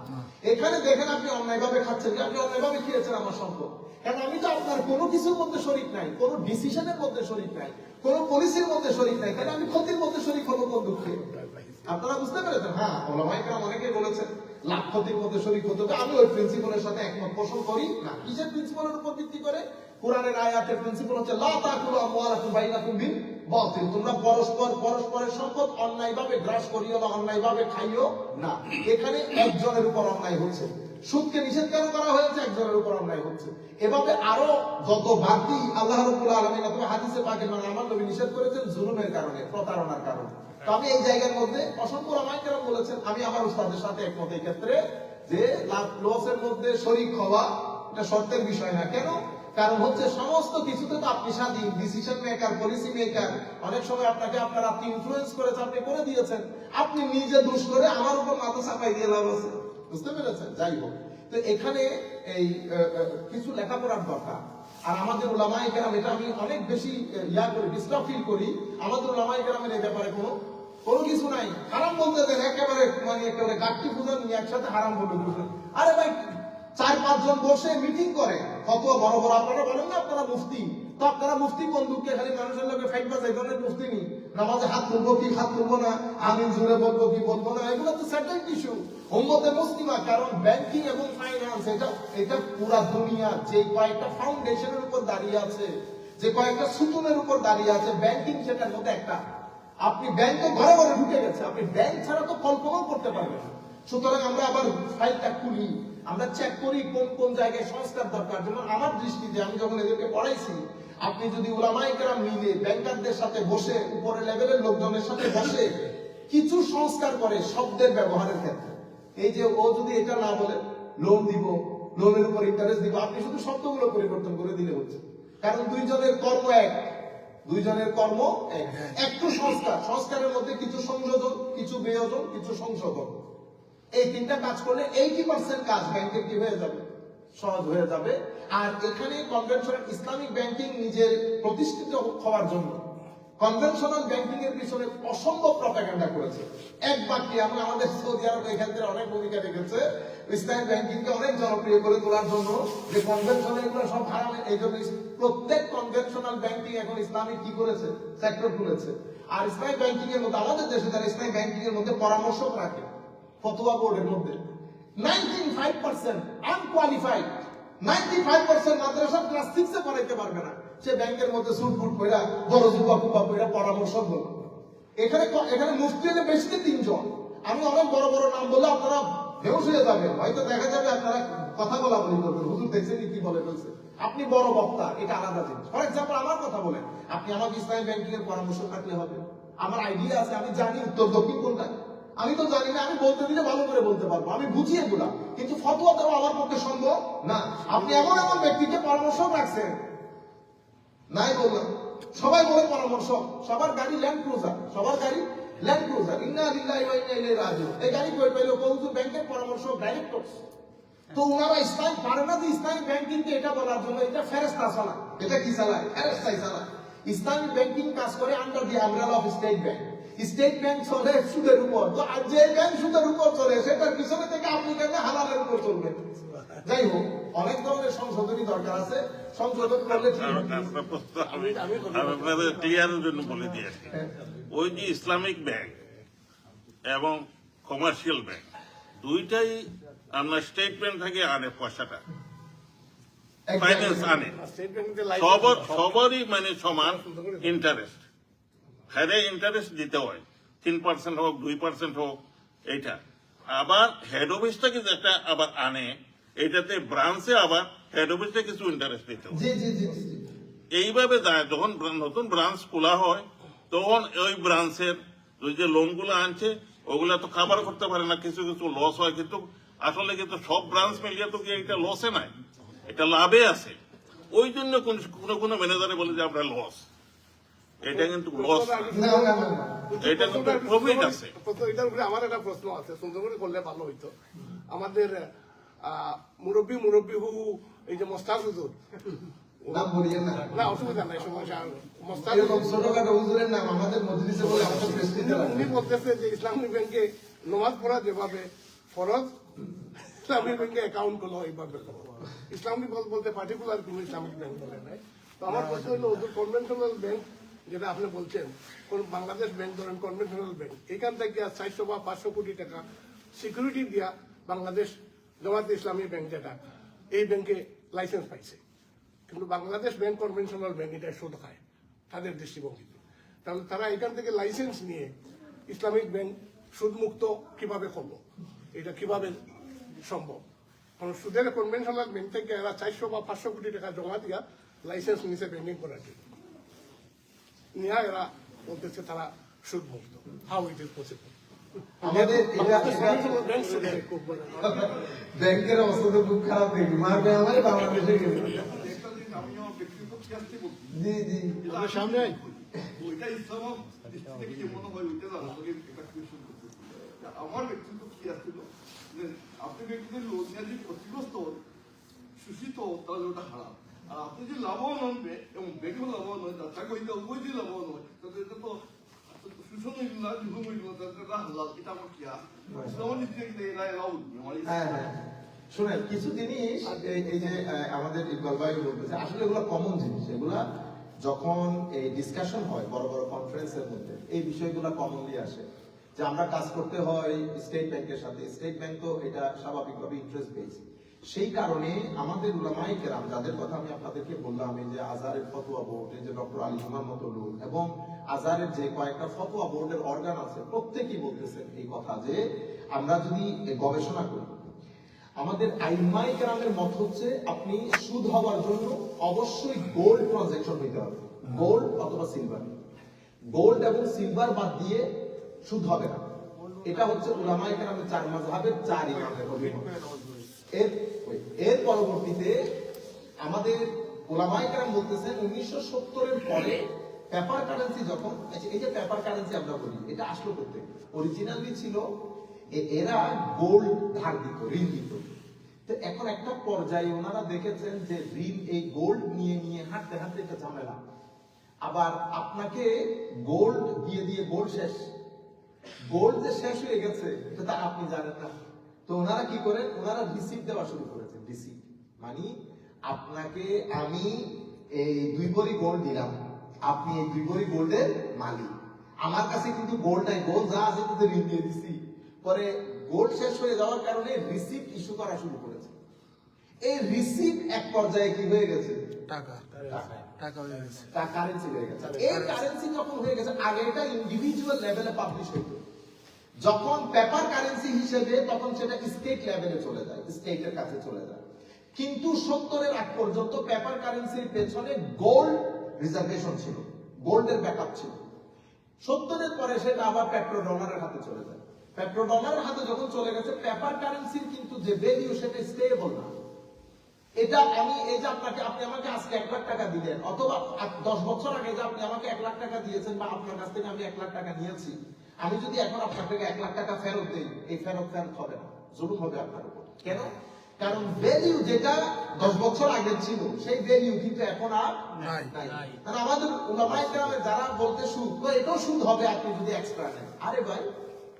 এখানে দেখেন আপনি অন্যায়ভাবে খাচ্ছেন, আপনি অন্যায়ভাবে খেয়েছেন আমার সম্পদ, কারণ আমি তো আপনার কোনো কিছুর মধ্যে শরীক নাই, কোনো ডিসিশনের মধ্যে শরীক নাই, কোনো পলিসির মধ্যে শরীক নাই, তাহলে আমি ক্ষতির মধ্যে শরীক হবো কোন দুঃখে? আপনারা বুঝতে পেরেছেন? হ্যাঁ, ওলামায়ে কেরাম অনেকে বলেছেন লাভ ক্ষতির মধ্যে শরীক হতে হবে। আমি ওই প্রিন্সিপালের সাথে একমত পোষণ করি না। কিসের প্রিন্সিপালের উপর ভিত্তি করে? কোরআনের আয়াতের প্রিন্সিপাল হচ্ছে লা তাকুলু আমওয়ালাকুম বাইনাকুম বিল বাতিল, তোমরা পরস্পরের সম্পদ অন্যায়ভাবে গ্রাস করিও না, অন্যায়ভাবে খাইও না। এখানে একজনের উপর অন্যায় হচ্ছে। সুদকে নিষেধ কেন করা হয়েছে? একজনের উপর অন্যায় হচ্ছে। এভাবে আরো যত বাড়তি আল্লাহ রাব্বুল আলামিন অথবা হাদিসে পাকে মানে আমার নবী নিষেধ করেছেন জুলুমের কারণে, প্রতারণার কারণে। তো আমি এই জায়গার মধ্যে অসংখ্য ওলামায়ে কেরাম বলেছেন, আমি আমার উস্তাদের সাথে একমত এই ক্ষেত্রে, যে লাভ লসের মধ্যে শরীক হওয়া এটা শর্তের বিষয় না। কেন? কারণ হচ্ছে সমস্ত কিছুতে তো আপনি স্বাধীন, ডিসিশন মেকার, পলিসি মেকার। অনেক সময় আপনাকে আপনার আপনি ইনফ্লুয়েন্স করেছেন, আপনি করে দিয়েছেন, আপনি নিজে দোষ করে আমার উপর মাথা চাপাই দিয়ে লাভ আছে। বুঝতে পেরেছেন? যাই হোক, তো এখানে এই কিছু লেখাপড়ার দরকার। আর আমাদের উলামায়ে কেরাম, এটা আমি অনেক বেশি ডিস্টার্ব ফিল করি, আমাদের উলামায়ে কেরামের এই ব্যাপারে কোনো কিছু নাই। হারাম বলতে দেন একেবারে, মানে একেবারে গাঠি পূজা নিয়ে একসাথে হারাম বলে বুঝলেন। আরে ভাই, 4-5 জন বসে মিটিং করে, ফতোয়া বড় বড়, আপনারা বলেন না আপনারা মুফতি, তো আপনারা মুফতি কোন দুঃখে খালি মানুষের লোকে ফাইট বাজাই, এই ধরনের মুফতি নেই। নামাজে হাত তুলবো কি হাত তুলবো না, আমিন জুড়ে বলবো কি বলবো না, এগুলো তো সেটেলড ইস্যু উম্মতে মুসলিমা। কারণ ব্যাংকিং এবং ফাইন্যান্স এটা পুরা দুনিয়া যে কয়েকটা ফাউন্ডেশনের উপর দাঁড়িয়ে আছে, যে কয়েকটা সুতুনের উপর দাঁড়িয়ে আছে, ব্যাংকিং সেটার মধ্যে একটা। আপনি ব্যাংকে ঘরে ঘরে ঢুকে গেছে, আপনি ব্যাংক ছাড়া তো কল্পনাও করতে পারবেন না। সুতরাং আমরা আবার ফাইলটা খুলি, আমরা চেক করি কোন কোন জায়গায় সংস্কার দরকার। যেমন আমার দৃষ্টিতে, আমি যখন এদেরকে পড়াইছি, আপনি যদি উলামায়ে কেরাম মিলে ব্যাংকারদের সাথে বসে, উপরের লেভেলের লোকজনের সাথে বসে কিছু সংস্কার করে শব্দের ব্যবহারের ক্ষেত্রে, এই যে ও যদি এটা না বলে লোন দিব, লোনের উপর ইন্টারেস্ট দিব, আপনি শুধু শব্দগুলো পরিবর্তন করে দিলে হচ্ছে। কারণ দুইজনের কর্ম এক, দুইজনের কর্ম এক। একটু সংস্কারের মধ্যে কিছু সংযোজন, কিছু বিয়োজন, কিছু সংশোধন, এই তিনটা কাজ করলে 80% কাজ ব্যাংকের কি হয়ে যাবে? সহজ হয়ে যাবে। আর এখানে কনভেনশনাল ইসলামিক ব্যাংকিং নিজের প্রতিষ্ঠিত হওয়ার জন্য কনভেনশনাল ব্যাংকিং এর পিছনে অসম্ভব প্রপাগান্ডা করেছে। এক বাক্যে আমাদের সৌদি আরব এখান থেকে অনেক ভূমিকা রেখেছে ইসলামিক ব্যাংকিং কে অনেক জনপ্রিয় করে তোলার জন্য, যে কনভেনশনাল এগুলো সব হারাম। এই জন্য প্রত্যেক কনভেনশনাল ব্যাংকিং এখন ইসলামিক কি করেছে? সেক্টর খুলেছে। আর ইসলামিক ব্যাংকিং এর মধ্যে আমাদের দেশে যারা ইসলামিক ব্যাংকিং এর মধ্যে পরামর্শক রাখে, ফতোয়া বোর্ডের মধ্যে 95% আনকোয়ালিফাইড, 95% মাদ্রাসা ক্লাস 6 এ পড়াইতে পারবে না, সে ব্যাংকের মধ্যে সুট বুট কইরা বড় জুবা কুবা কইরা পরামর্শক হলো। এখানে মুফতি হলে বেশিতে 3 জন। আমি অনেক বড় বড় নাম বললে আপনারা বেহুশ হয়ে যাবেন, হয়তো দেখা যাবে আপনারা কথা বলা বলি করবেন, হুজুর দেখছেন কি বলে ফেলছে। আপনি বড় বক্তা, এটা আলাদা জিনিস। ফর এক্সাম্পল আমার কথা বলেন, আপনি আমাকে ইসলামী ব্যাংকিং এর পরামর্শ থাকলে হবে। আমার আইডিয়া আছে, আমি জানি উত্তর দক্ষিণ কোনটা, আমি তো জানি না, আমি বলতে দিলে ভালো করে বলতে পারবো, আমি বুঝি এগুলা, কিন্তু ফতোয়া দেওয়া আমার পক্ষে সম্ভব না। আপনি এমন এমন ব্যক্তিকে পরামর্শ রাখছেন, নাই বললাম, সবাই বলে পরামর্শ, সবার গাড়ি ল্যান্ড ক্রুজার, সবার গাড়ি ল্যান্ড ক্রুজার, ইন্না লিল্লাহি ওয়া ইন্না ইলাইহি রাজিউন। এই গাড়ি কই পাইলো? কৌতুক ব্যাংকের পরামর্শ ডাইরেক্টর। তো ওনারা ইসলাম পারে না যে ইসলামিক ব্যাংকিং কে এটা বলার জন্য, এটা ফেরেশতা চালায়, এটা কি চালায়? ফেরেশতাই চালায়। ইসলামিক ব্যাংকিং কাজ করে under the umbrella of state bank. State bank চলে সুদের উপর, তো আর যে ব্যাংক সুদের উপর চলে সেটার পিছনে থেকে আপনি কেন হালালের উপর চলবেন? যাই হোক, অনেক ধরনের সংশোধনী দরকার আছে, সংশোধন করলে আপনাদের ক্লিয়ারের জন্য বলে দিয়েছি, ওই যে ইসলামিক ব্যাংক এবং কমার্শিয়াল ব্যাংক দুইটাই আপনার স্টেটমেন্ট থেকে আনে পয়সাটা, ফাইন্যান্স আনে, সবারই মানে সমান ইন্টারেস্ট, হ্যাঁ ইন্টারেস্ট দিতে হয়, 3% হোক 2% হোক, এইটা আবার হেড অফিসটাকে যেটা আবার আনে, এইটাতে ব্রাঞ্চে আবার হেড অফিসে কিছু ইন্টারেস্ট দিতে হয়। এইভাবে যায়, যখন নতুন ব্রাঞ্চ খোলা হয় তখন ওই ব্রাঞ্চের ওই যে লোনগুলো আনছে ওগুলা তো কাভার করতে পারে না, কিছু কিছু লস হয়, কিন্তু আসলে কিন্তু সব ব্রাঞ্চ মিলিয়ে তো এটা লসে নাই, এটা লাভে আছে। ওই জন্য কোন ম্যানেজারে বলে যে আপনার লস, এটা কিন্তু লস, না না না না। এটা কিন্তু প্রফিট আছে। এটার উপরে আমার একটা প্রশ্ন আছে, সুন্দর করে করলে ভালো হইতো। আমাদের মুরব্বী হু এই যে মোস্তাক হুজুর, নাম বলিয়েন না। না অসুবিধা নাই, সমস্যা মোস্তাক এরকম ছোটখাটো হুজুরের নাম আমাদের মজলিসে বলে আমাদের প্রেস্টিজে উনি লাগবে। বলতেছে যে ইসলামী ব্যাংকে নামাজ পড়া যেভাবে ফরজ, ইসলামী ব্যাংকে অ্যাকাউন্ট গুলো এইভাবে করো। ইসলামী বলতে পার্টিকুলার কোন ইসলামিক ব্যাংক বলে নাই। তো আমার প্রশ্ন হলো, ওদের কনভেনশনাল ব্যাংক যেটা আপনি বলছেন, কোন বাংলাদেশ ব্যাংক ধরেন কনভেনশনাল ব্যাংক, এখান থেকে 400 বা 500 কোটি টাকা সিকিউরিটি দিয়া বাংলাদেশ জামায়াতে ইসলামী ব্যাংক যেটা, এই ব্যাংকে লাইসেন্স পাইছে, কিন্তু বাংলাদেশ ব্যাংক কনভেনশনাল ব্যাংক এটা সুদ খায় তাদের দৃষ্টিভঙ্গিতে। তাহলে তারা এখান থেকে লাইসেন্স নিয়ে ইসলামিক ব্যাংক সুদমুক্ত কিভাবে করলো, এটা কিভাবে সম্ভব? কারণ সুদের কনভেনশনাল ব্যাংক থেকে এরা 400 বা 500 কোটি টাকা জমা দিয়া লাইসেন্স নিচে ব্যাংকিং করার জন্য নিয়ে এরা বলতেছে তারা সুদমুক্ত। How it is possible? আমাদের ব্যাংকের অবস্থা তো খুব খারাপ দেখি, মারবে আমার বাংলাদেশে গেলে। আমিও ব্যক্তিগত কিয়াস্তি বলছি। জি জি। সামনে ওইটা ইসলাম থেকে যে মনে হয় ওইটা না, আমাকে একটা কোয়েশ্চন করতেছি। আমার ব্যক্তিগত কিয়াস্তি ছিল যে আপনি ব্যক্তিদের লোন নিয়ে যে ক্ষতিগ্রস্ত শোষিত, তাহলে ওটা হারাম। আর আপনি যে লাভবান হন এবং ব্যাংকও লাভবান হয়, তার থাকে ওইটা উভয় যে লাভবান হয়, তাহলে এটা তো শোষণ হইল না, জুলুম হইল না, তাহলে এটা হালাল। এটা আমার কিয়া ইসলামের নীতি থেকে এরা উঠবে আমার হ্যাঁ হ্যাঁ। শোনেন, কিছু জিনিস এই যে আমাদের ইকবাল ভাই বলতেছে, আসলে এগুলো কমন জিনিস। এগুলা যখন এই ডিসকাশন হয় বড় বড় কনফারেন্সের মধ্যে, এই বিষয়গুলো কমনলি আসে যে আমরা কাজ করতে হয় স্টেট ব্যাংকের সাথে। স্টেট ব্যাংক তো এটা স্বাভাবিকভাবে ইন্টারেস্ট বেস, সেই কারণে আমাদের উলামায়ে কেরাম, যাদের কথা আমি আপনাদেরকে বললাম, এই যে আজহারের ফতোয়া বোর্ড, এই যে ডক্টর আলী ইমাম মতো লোক, এবং আজহারের যে কয়েকটা ফতোয়া বোর্ডের অর্গান আছে, প্রত্যেকেই বলতেছেন এই কথা যে আমরা যদি গবেষণা করি, আমাদের আইমাই কেরামের মত হচ্ছে আপনি সুদ হওয়ার জন্য অবশ্যই গোল্ড ট্রানজাকশন হইতে হবে, গোল্ড অথবা সিলভার। গোল্ড এবং সিলভার বাদ দিয়ে সুদ হবে না। এটা হচ্ছে উলামায়ে কেরামের 4 মাযহাবের 4 ইমামের অভিমত। এর পরবর্তীতে আমাদের উলামায়ে কেরাম বলতেছেন 1970 এর পরে পেপার কারেন্সি যখন, এই যে পেপার কারেন্সি আমরা বলি, এটা আসলো করতে অরিজিনালি ছিল এরা গোল্ড ধার দিত, ঋণ দিত। তো এখন একটা পর্যায়ে ওনারা দেখেছেন যে ঋণ, এই গোল্ড নিয়ে নিয়ে হাঁটতে হাঁটতে একটা ঝামেলা, আবার আপনাকে গোল্ড দিয়ে দিয়ে গোল্ড শেষ, গোল্ড যে শেষ হয়ে গেছে এটা তা আপনি জানেন না। তো ওনারা কি করেন, ওনারা রিসিপ্ট দেওয়া শুরু করেছেন। রিসিপ্ট মানে আপনাকে আমি এই 2 ভরি গোল্ড দিলাম, আপনি এই 2 ভরি গোল্ডের মালিক, আমার কাছে কিন্তু গোল্ড নাই, গোল্ড যা আছে কিন্তু ঋণ দিয়ে দিছি। পরে গোল্ড শেষ হয়ে যাওয়ার কারণে রিসিপ্ট ইস্যু করা শুরু করেছে। এই রিসিপ্ট এক পর্যায়ে কি হয়ে গেছে, টাকা হয়ে গেছে, তা কারেন্সি হয়ে গেছে। এই কারেন্সি যখন হয়ে গেছে, আগে এটা ইন্ডিভিজুয়াল লেভেলে পাবলিশ হতো, যখন পেপার কারেন্সি হিসেবে তখন সেটা স্টেট লেভেলে চলে যায়, স্টেটের কাছে চলে যায়। কিন্তু 70 এর আগ পর্যন্ত পেপার কারেন্সির পেছনে গোল্ড রিজার্ভেশন ছিল, গোল্ডের ব্যাকআপ ছিল। 70 এর পরে সেটা আবার পেট্রো ডলারের হাতে চলে যায়। পেট্রো ডলারের হাতে যখন চলে গেছে, পেপার কারেন্সির কিন্তু যে ভ্যালু সেটা স্টেবল না। এটা আমি এই যে আপনি আমাকে আজকে 1 লাখ টাকা দিলেন, অথবা 10 বছর আগে যে আপনি আমাকে 1 লাখ টাকা দিয়েছেন, বা আপনার কাছ থেকে আমি 1 লাখ টাকা নিয়েছি, আমি যদি এখন আপনার থেকে 1 লাখ টাকা ফেরত দেই, এই ফেরত হবে না, জুলুম হবে আপনার উপর। কেন? কারণ ভ্যালু যেটা 10 বছর আগে ছিল, সেই ভ্যালু কিন্তু এখন আর নাই। কারণ আমাদের উলামায়ে কেরামে যারা বলতে সুদ, তো এটাও সুদ হবে আপনি যদি এক্সট্রা নেন। আরে ভাই,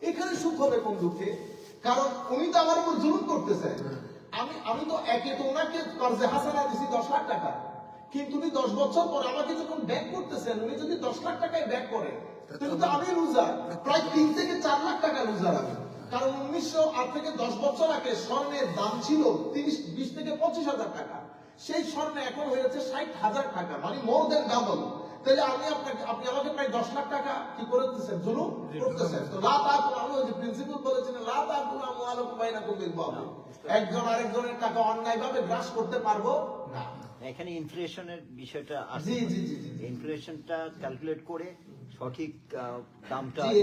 এখানে সুদ হবে কোন দুঃখে? কারণ উনি তো আমার উপর জুলুম করতেছেন। আমি তো একে তো ওনাকে কর্জে হাসানা দিছি 10 লাখ টাকা, কিন্তু উনি 10 বছর পর আমাকে যখন ব্যাক করতেছেন, উনি যদি 10 লাখ টাকায় ব্যাক করে, তাহলে তো আমি লুজার, প্রায় 3 থেকে 4 লাখ টাকা লুজার আমি। কারণ 1908 থেকে 10 বছর আগে স্বর্ণের দাম ছিল 20 থেকে 25,000 টাকা, সেই স্বর্ণ এখন হয়েছে 60,000 টাকা, মানে মোর দেন ডাবল। তাহলে আপনি আমাকে প্রায় 10 লাখ টাকা কি করতেছেন, জুলুম করতেছেন। তো লা তাকুল, আমি ওই যে প্রিন্সিপাল বলেছিলেন, লা তাকুল আমওয়ালাকুম বাইনাকুম বিল বাতিল, একজন আরেকজনের টাকা অন্যায়ভাবে গ্রাস করতে পারবো না। এখানে ইনফ্লেশনের বিষয়টা আছে। জি জি জি জি। ইনফ্লেশনটা ক্যালকুলেট করে সঠিক দামটা জি,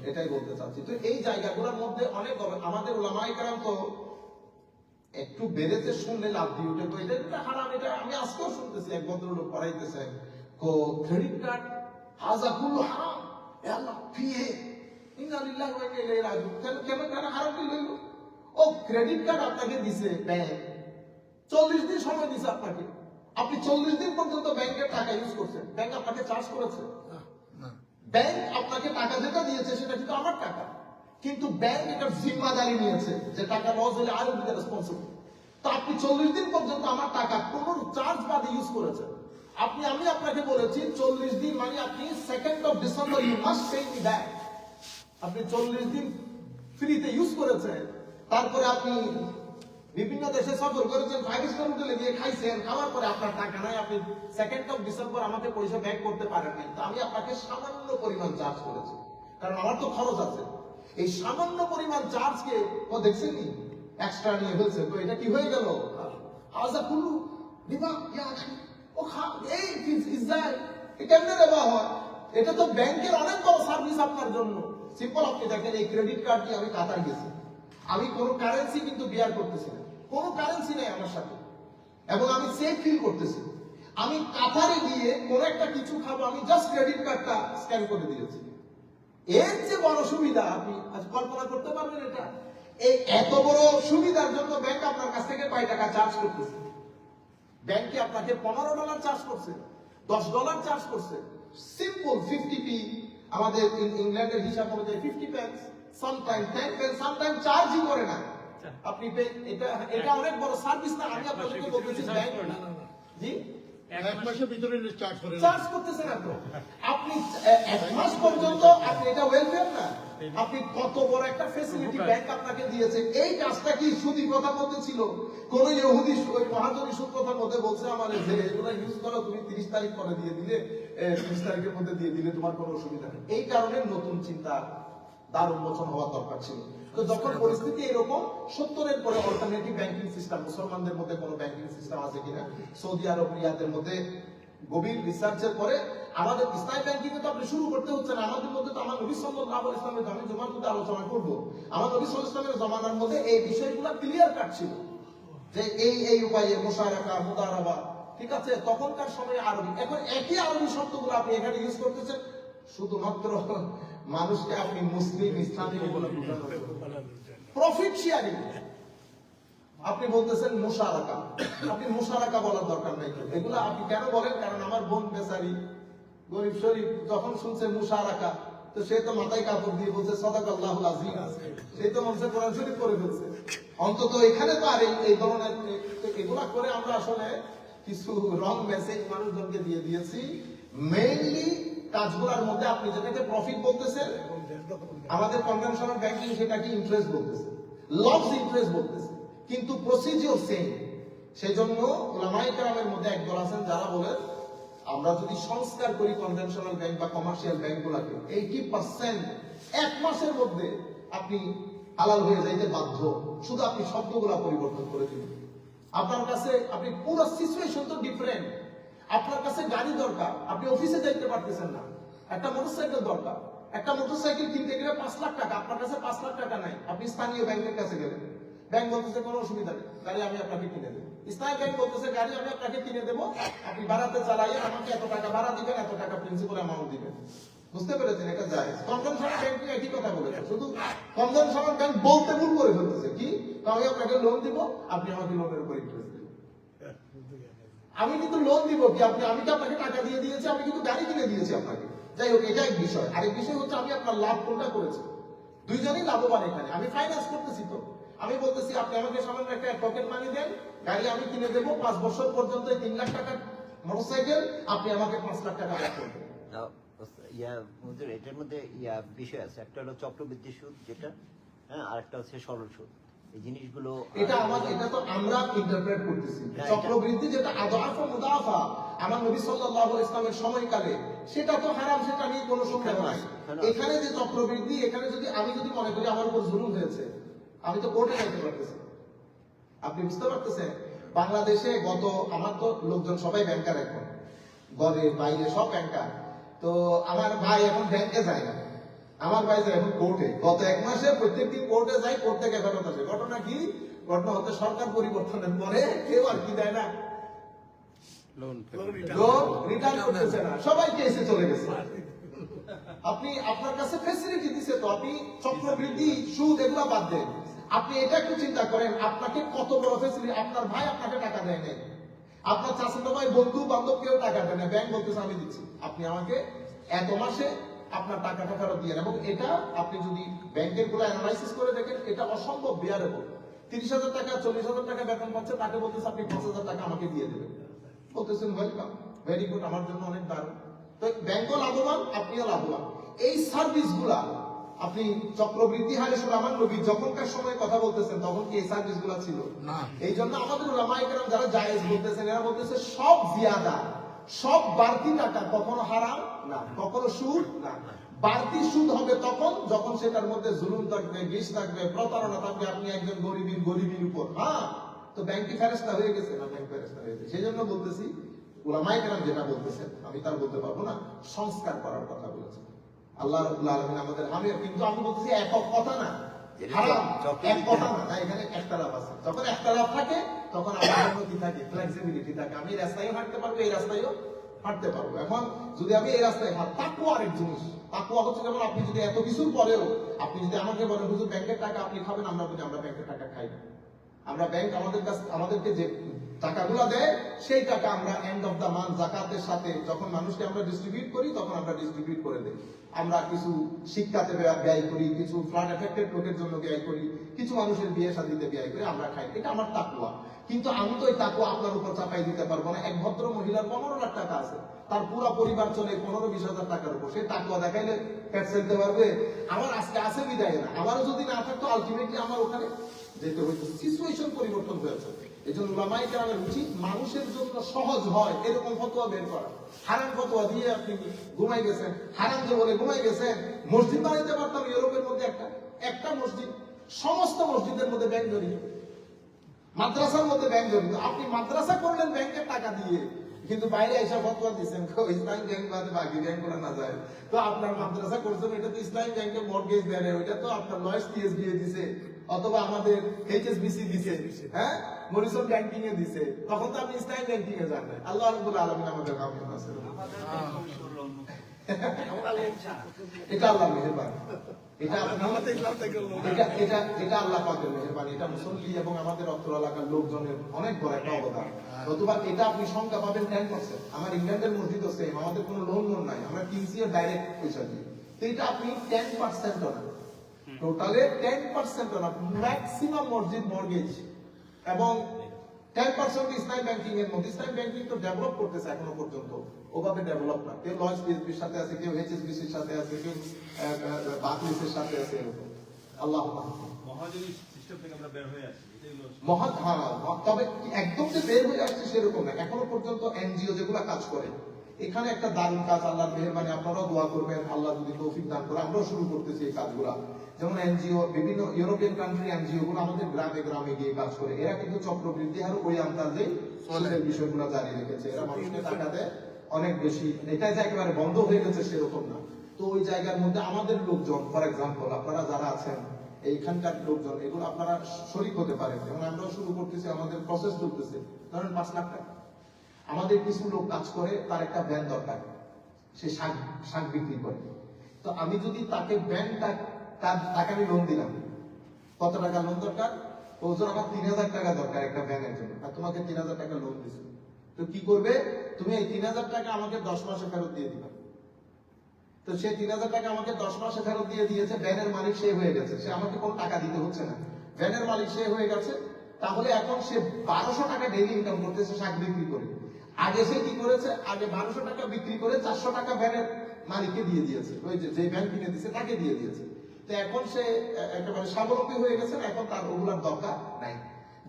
এটাই বলতে চাচ্ছি। তো এই জায়গাগুলোর মধ্যে অনেক আমাদের উলামায়ে কেরাম তো একটু বেড়েছে শুনলে লাভ দিয়ে উঠে, তো এটা হারাম। এটা আমি আজকেও শুনতেছি, এক ভদ্রলোক পড়াইতেছেন ক্রেডিট কার্ড হাজা কুল্লু হারাম, এ আল্লাহ ফিহে ইন্না লিল্লাহি ওয়া ইন্না ইলাইহি রাজিউন। কেন হারাম কি লইল? ও ক্রেডিট কার্ড আপনাকে দিছে ব্যাংক, 40 দিন সময় দিছে আপনাকে, আপনি 40 দিন পর্যন্ত ব্যাংকের টাকা ইউজ করছেন, ব্যাংক আপনাকে চার্জ করেছে? না, ব্যাংক আপনাকে টাকা যেটা দিয়েছে সেটা কিন্তু আমার টাকা, কিন্তু ব্যাংক এটার জিম্মাদারি নিয়েছে যে টাকা লস হলে I will be the responsible. তো আপনি 40 দিন পর্যন্ত আমার টাকা কোনো চার্জ বাদে ইউজ করেছেন। আমি আপনাকে বলেছি 40 দিন মানে আপনি 2nd of December you must pay me back. আপনি 40 দিন ফ্রিতে ইউজ করেছেন, তারপরে আপনি বিভিন্ন দেশে সফর করেছেন, 5 স্টার হোটেলে গিয়ে খাইছেন, খাওয়ার পরে আপনার টাকা নাই, আপনি 2nd of December আমাকে পয়সা ব্যাক করতে পারেন নাই, তো আমি আপনাকে সামান্য পরিমাণ চার্জ করেছি, কারণ আমার তো খরচ আছে। এই সামান্য পরিমাণ চার্জকে ও দেখছেনি এক্সট্রা নিয়ে ফেলছে, তো এটা কি হয়ে গেল? হাজা কুল্লু রিবা ইয়া আখি, ও এই ইসরায়েল কেমনে রেবা হয়? এটা তো ব্যাংকের অনেক বড় সার্ভিস আপনার জন্য। সিম্পল, আপনি দেখেন এই ক্রেডিট কার্ড দিয়ে আমি কাতার গেছি, আমি কোনো কারেন্সি কিন্তু বিয়ার করতেছি না, কোনো কারেন্সি নেই আমার সাথে, এবং আমি সেফ ফিল করতেছি। আমি কাতারে গিয়ে কোন একটা কিছু খাবো, আমি জাস্ট ক্রেডিট কার্ডটা স্ক্যান করে দিয়েছি। এর যে বড় সুবিধা আপনি আজ কল্পনা করতে পারবেন? এটা এই এত বড় সুবিধার জন্য ব্যাংক আপনার কাছ থেকে কয় টাকা চার্জ করতেছে? ব্যাংকে আপনাকে $15 চার্জ করছে, $10 চার্জ করছে, সিম্পল 50p, আমাদের ইংল্যান্ডের হিসাব অনুযায়ী 50 pence, সামটাইম 10 pence, সামটাইম চার্জই করে না আপনি। এটা অনেক বড় সার্ভিস না? আমি আপনাদেরকে বলতেছি ব্যাংক জি এক মাসের ভিতরে চার্জ করে চার্জ করতেছে না তো। আপনি 1 মাস পর্যন্ত আপনি এটা ওয়েলফেয়ার না? আপনি কত বড় একটা ফ্যাসিলিটি ব্যাংক আপনাকে দিয়েছে। এই কাজটা কি সুদী কথা বলতেছিল? কোন ইহুদি ওই মহাজনী সুদ কথার মধ্যে বলছে আমাদের যে এগুলো ইউজ করো, তুমি 30 তারিখ পরে দিয়ে দিলে, 30 তারিখের মধ্যে দিয়ে দিলে তোমার কোনো অসুবিধা নেই। এই কারণে নতুন চিন্তা তার উন্মোচন হওয়ার দরকার ছিল। তো যখন পরিস্থিতি এরকম, 70-এর পরে অল্টারনেটিভ ব্যাংকিং সিস্টেম, মুসলমানদের মধ্যে কোনো ব্যাংকিং সিস্টেম আছে কিনা, সৌদি আরব রিয়াদের মধ্যে গভীর রিসার্চের পরে আমাদের ইসলামী ব্যাংকিং তো আপনি শুরু করতে হচ্ছে না। আমাদের মধ্যে তো আমার নবী সাল্লাল্লাহু আলাইহি ওয়াসাল্লামের, আমি জমার মধ্যে আলোচনা করব, আমার নবী সাল্লাল্লাহু আলাইহি ওয়াসাল্লামের জমানার মধ্যে এই বিষয়গুলো ক্লিয়ার কাট ছিল যে এই উপায়ে মুশারাকা, মুদারাবা, ঠিক আছে? তখনকার সময়ে আরবি, এখন একই আরবি শব্দগুলো আপনি এখানে ইউজ করতেছেন শুধুমাত্র মানুষকে আপনি মুসলিম ইসলামী বলে প্রফিট শেয়ারিং। আপনি বলতেছেন মুশারাকা, আপনি মুশারাকা বলার দরকার নাই। এগুলো আপনি কেন বলেন? কারণ আমার বোন বেচারি গরিব শরীফ যখন শুনছে মুশারাকা, তো সে তো মাথায় কাপড় দিয়ে বলছে সাদাকাল্লাহুল আযীম, সে তো মনসে কোরআন শরীফ পড়ে ফেলছে। অন্তত এখানে তো আর এই ধরনের এগুলা করে আমরা আসলে কিছু রং মেসেজ মানুষজনকে দিয়ে দিয়েছি। মেইনলি কাজগুলোর মধ্যে আপনি যেটাকে প্রফিট বলতেছেন, আমাদের কনভেনশনাল ব্যাংকিং সেটাকে ইন্টারেস্ট বলতেছে, লভস ইন্টারেস্ট বলতেছে, কিন্তু প্রসিজিওর সেম। সেই জন্য উলামায়ে কেরামের মধ্যে একদল আছেন যারা বলেন আমরা যদি সংস্কার করি কনভেনশনাল ব্যাংক বা কমার্শিয়াল ব্যাংকগুলোকে, 80% 1 মাসের মধ্যে আপনি হালাল হয়ে যাইতে বাধ্য, শুধু আপনি শব্দগুলা পরিবর্তন করে দিন। আপনার কাছে আপনি পুরো সিচুয়েশন তো ডিফারেন্ট। আপনার কাছে গাড়ি দরকার, আপনি অফিসে যাইতে পারতেছেন না, একটা মোটরসাইকেল দরকার, একটা মোটরসাইকেল কিনতে গেলে 5 লাখ টাকা, আপনার কাছে 5 লাখ টাকা নাই, আপনি স্থানীয় ব্যাংকের কাছে গেলেন, ব্যাংক বলতেছে কোনো অসুবিধা নেই, গাড়ি আমি আপনাকে কিনে দেবো। স্থানীয় ব্যাংক বলতেছে গাড়ি আমি আপনাকে কিনে দেবো, আপনি ভাড়াতে চালাইয়ে আমাকে এত টাকা ভাড়া দিবেন, এত টাকা প্রিন্সিপাল অ্যামাউন্ট দিবেন। বুঝতে পেরেছেন? এটা যায়। কনভেনশনাল ব্যাংকিং একই কথা বলেছে, শুধু কনভেনশনাল ব্যাংক বলতে ভুল করে ফেলতেছে কি, আমি আপনাকে লোন দিব, আপনি আমাকে লোনের উপর ইন্টারেস্ট দিবেন। আমি কিন্তু লোন দিব কি, আমি তো আপনাকে টাকা দিয়ে দিয়েছি, আমি কিন্তু গাড়ি কিনে দিয়েছি আপনাকে। যাই হোক, এটা এক বিষয়। আরেক বিষয় হচ্ছে আমি আপনার লাভ কোনটা করেছি, দুইজনই লাভবান। এখানে আমি ফাইন্যান্স করতেছি, তো আমি বলতেছি আপনি আমাকে সামান্য একটা পকেট মানি দেন, গাড়ি আমি কিনে দেবো, 5 বছর পর্যন্ত 3 লাখ টাকার মোটরসাইকেল, আপনি আমাকে 5 লাখ টাকা ব্যাক করবেন। এটার মধ্যে বিষয় আছে, একটা হলো চক্রবৃদ্ধি সুদ যেটা, হ্যাঁ, আর একটা হচ্ছে সরল সুদ। এই জিনিসগুলো এটা তো আমরা ইন্টারপ্রেট করতেছি। চক্রবৃদ্ধি যেটা আদাফা মুদাফা আমার নবী সাল্লাল্লাহু আলাইহি ওয়াসাল্লামের সময়কালে, সেটা তো হারাম, সেটা নিয়ে কোনো সন্দেহ নাই। এখানে যে চক্রবৃদ্ধি, এখানে আমি যদি মনে করি আমার উপর জুলুম হয়েছে, আমি তো কোর্টে যাইতে পারতেছি। আপনি বুঝতে পারতেছেন? বাংলাদেশে আমার তো লোকজন সবাই ব্যাংকার, এখন ঘরে বাইরে সব ব্যাংকার। তো আমার ভাই এখন ব্যাংকে যায় না, আমার ভাই যায় এখন কোর্টে। গত 1 মাসে প্রত্যেকদিন কোর্টে যায়, কোর্ট থেকে ফেরত আসে। ঘটনা কি? ঘটনা হচ্ছে সরকার পরিবর্তনের পরে কেউ আর কি দেয় না, লোন রিটার্ন করতেছে না, সবাই কেসে চলে গেছে। আপনি আপনার কাছে ফ্যাসিলিটি দিছে তো, আপনি চক্রবৃদ্ধি সুদ এগুলা বাদ দেন, আপনি এটা একটু চিন্তা করেন আপনাকে কত বড় ফ্যাসিলিটি। আপনার ভাই আপনাকে টাকা দেয় নাই, আপনার চাচাতো ভাই বন্ধু বান্ধব কেউ টাকা দেয় না, ব্যাংক বলতেছে আমি দিচ্ছি, আপনি আমাকে এত মাসে আপনার টাকাটা ফেরত দিয়ে। এবং এটা আপনি যদি ব্যাংকের গুলো অ্যানালাইসিস করে দেখেন, এটা অসম্ভব বিয়ারেবল। 30,000 টাকা 40,000 টাকা বেতন পাচ্ছে, তাকে বলতেছে আপনি 5,000 টাকা আমাকে দিয়ে দেবেন, বলতেছেন ওয়েলকাম, ভেরি গুড, আমার জন্য অনেক দারুণ। তো ব্যাংকও লাভবান, আপনিও লাভবান। এই সার্ভিস গুলা আপনি চক্রবৃদ্ধি হারে সুলামান নবী যখনকার সময় কথা বলতেছেন তখন কি এই সার্ভিস গুলা ছিল না। এই জন্য আমাদের উলামায়ে কেরাম যারা জায়েজ বলতেছেন, এরা বলতেছে সব জিয়াদা, সব বাড়তি টাকা কখনো হারাম না, কখনো সুদ না। বাড়তি সুদ হবে তখন যখন সেটার মধ্যে জুলুম থাকবে, বিষ থাকবে, প্রতারণা থাকবে। আপনি একজন গরিবের উপর, হ্যাঁ, তো ব্যাংকে ফেরেশতা হয়ে গেছে না, ব্যাংক ফেরেশতা হয়ে গেছে। সেই জন্য বলতেছি উলামায়ে কেরাম যেটা বলতেছেন আমি তার বলতে পারবো না, সংস্কার করার কথা বলেছেন আল্লাহ রাব্বুল আলামিন আমাদের হামির। কিন্তু আমি বলতেছি একক কথা না, হারাম এক কথা না, এখানে একটা লাভ আছে। যখন একটা লাভ থাকে তখন আমার জন্য কি থাকে, ফ্লেক্সিবিলিটি থাকে। আমি এই রাস্তায়ও হাঁটতে পারবো, এই রাস্তায়ও হাঁটতে পারবো। এখন যদি আমি এই রাস্তায় তাকওয়া আরেক জিনিস, তাকওয়া হচ্ছে যেমন আপনি যদি এত কিছুর পরেও আপনি যদি আমাকে বলেন হুজুর ব্যাংকের টাকা আপনি খাবেন, আমরা বলি আমরা ব্যাংকের টাকা খাই না। আমরা ব্যাংক আমাদেরকে যে টাকাগুলো দেয় সেই টাকা আমরা এন্ড অফ দা মান্থ জাকাতের সাথে যখন মানুষকে আমরা ডিস্ট্রিবিউট করি তখন আমরা ডিস্ট্রিবিউট করে দেই। আমরা কিছু শিক্ষাতে ব্যয় করি, কিছু ফ্লাড এফেক্টেড লোকের জন্য ব্যয় করি, কিছু মানুষের বিয়ে শাদীতে ব্যয় করি, আমরা খাই। এটা আমার তাকওয়া। কিন্তু আমি তো এই তাকওয়া আপনার উপর চাপাই দিতে পারবো না। এক ভদ্র মহিলার 15 লাখ টাকা আছে, তার পুরো পরিবার চলে 15-20 হাজার টাকার উপর, সে তাকওয়া দেখাইলে পেট চলতে পারবে? আমার আজকে আছে বিদায় না, আমারও যদি না থাকতো আলটিমেটলি আমার ওখানে যেতে হইতো। সিচুয়েশন পরিবর্তন হয়েছে। এই জন্য উলামায়ে কেরামের উচিত মানুষের জন্য সহজ হয় এরকম ফতোয়া বের করা। হারাম ফতোয়া দিয়ে আপনি ঘুমাই গেছেন, হারাম যে বলে ঘুমাই গেছেন। মসজিদ বানাইতে পারতাম ইউরোপের মধ্যে একটা মসজিদ, সমস্ত মসজিদের মধ্যে ব্যাংক জড়িত, মাদ্রাসার মধ্যে ব্যাংক জড়িত। আপনি মাদ্রাসা করলেন ব্যাংকের টাকা দিয়ে, কিন্তু বাইরে এসে ফতোয়া দিচ্ছেন ইসলামিক ব্যাংক বাদে বাকি ব্যাংক করা না যায়। তো আপনার মাদ্রাসা করছেন, এটা তো ইসলামিক ব্যাংকে মর্গেজ দেয়, ওইটা তো আপনার লয়েস টিএসবি দিছে, অথবা আমাদের এইচএসবিসি দিছে, হ্যাঁ, মরিসন ব্যাংকিং এ দিছে, তখন তো আপনি ইসলামিক ব্যাংকিং এ যান না। আল্লাহ রাব্বুল আলামিন আমাদের কামিল আছে। এটা আল্লাহর মেহেরবানি, এটা আল্লাহ পাকের মেহেরবানি, এটা মুসল্লি এবং আমাদের অত্র এলাকার লোকজনের অনেক বড় একটা অবদান। নতুবা এটা আপনি সংখ্যা পাবেন 10%। আমার ইংল্যান্ডের মসজিদও সেম, আমাদের কোনো লোন নাই, আমরা কিনছিও ডাইরেক্ট পয়সা দিয়ে। তো এটা আপনি 10% না, টোটালে 10% না, ম্যাক্সিমাম মসজিদ মর্গেজ এবং 10% ইসলামী ব্যাংকিং এর মধ্যে। ইসলামী ব্যাংকিং তো ডেভেলপ করতেছে এখনো পর্যন্ত, ওভাবে ডেভেলপ না। কেউ লয়েস পিএসবির সাথে আছে, কেউ এইচএসবিসির সাথে আছে, কেউ বাকলিসের সাথে আছে, এরকম। আল্লাহ মহাজনী সিস্টেম থেকে আমরা বের হয়ে আসি, এটাই হলো তবে একদম যে বের হয়ে আসছে সেরকম না। এখনো পর্যন্ত এনজিও যেগুলো কাজ করে, এখানে একটা দারুণ কাজ, আল্লাহর মেহেরবানি, আপনারাও দোয়া করবেন আল্লাহ যদি তৌফিক দান করে। আমরাও শুরু করতেছি এই কাজগুলা। যেমন এনজিও, বিভিন্ন ইউরোপিয়ান কান্ট্রি এনজিও গুলো আমাদের গ্রামে গ্রামে গিয়ে কাজ করে। এরা কিন্তু চক্রবৃদ্ধি হার ওই আন্দাজে সুদের বিষয়গুলো জারি রেখেছে। এরা মানুষকে টাকা দেয় অনেক বেশি, এটাই যে একেবারে বন্ধ হয়ে গেছে সেরকম না। তো ওই জায়গার মধ্যে আমাদের লোকজন, ফর এক্সাম্পল আপনারা যারা আছেন এইখানকার লোকজন, এগুলো আপনারা শরীক হতে পারেন। যেমন আমরাও শুরু করতেছি, আমাদের প্রসেস চলতেছে, ধরেন 5 লাখ টাকা। আমাদের কিছু লোক কাজ করে, তার একটা ভ্যান দরকার, সে শাক বিক্রি করে। তো আমি যদি তাকে তাকে আমি লোন দিলাম, কত টাকা লোন দরকার? ওজন আমার 3,000 টাকা দরকার একটা ভ্যানের জন্য, আর তোমাকে 3,000 টাকা লোন দিচ্ছি। তো কি করবে? তুমি এই 3,000 টাকা আমাকে 10 মাসে ফেরত দিয়ে দিবা। তো সে 3,000 টাকা আমাকে 10 মাসে ফেরত দিয়ে দিয়েছে, ভ্যানের মালিক সে হয়ে গেছে, সে আমাকে কোনো টাকা দিতে হচ্ছে না, ভ্যানের মালিক সে হয়ে গেছে। তাহলে এখন সে 1200 টাকা ডেইলি ইনকাম করতেছে শাক বিক্রি করে। আগে সে কি করেছে? আগে 1200 টাকা বিক্রি করে 400 টাকা ভ্যানের মালিককে দিয়ে দিয়েছে, ওই যে ভ্যান কিনে দিয়েছে তাকে দিয়ে দিয়েছে। তো এখন সে একেবারে স্বাবলম্বী হয়ে গেছে, এখন তার ওগুলার দরকার নাই।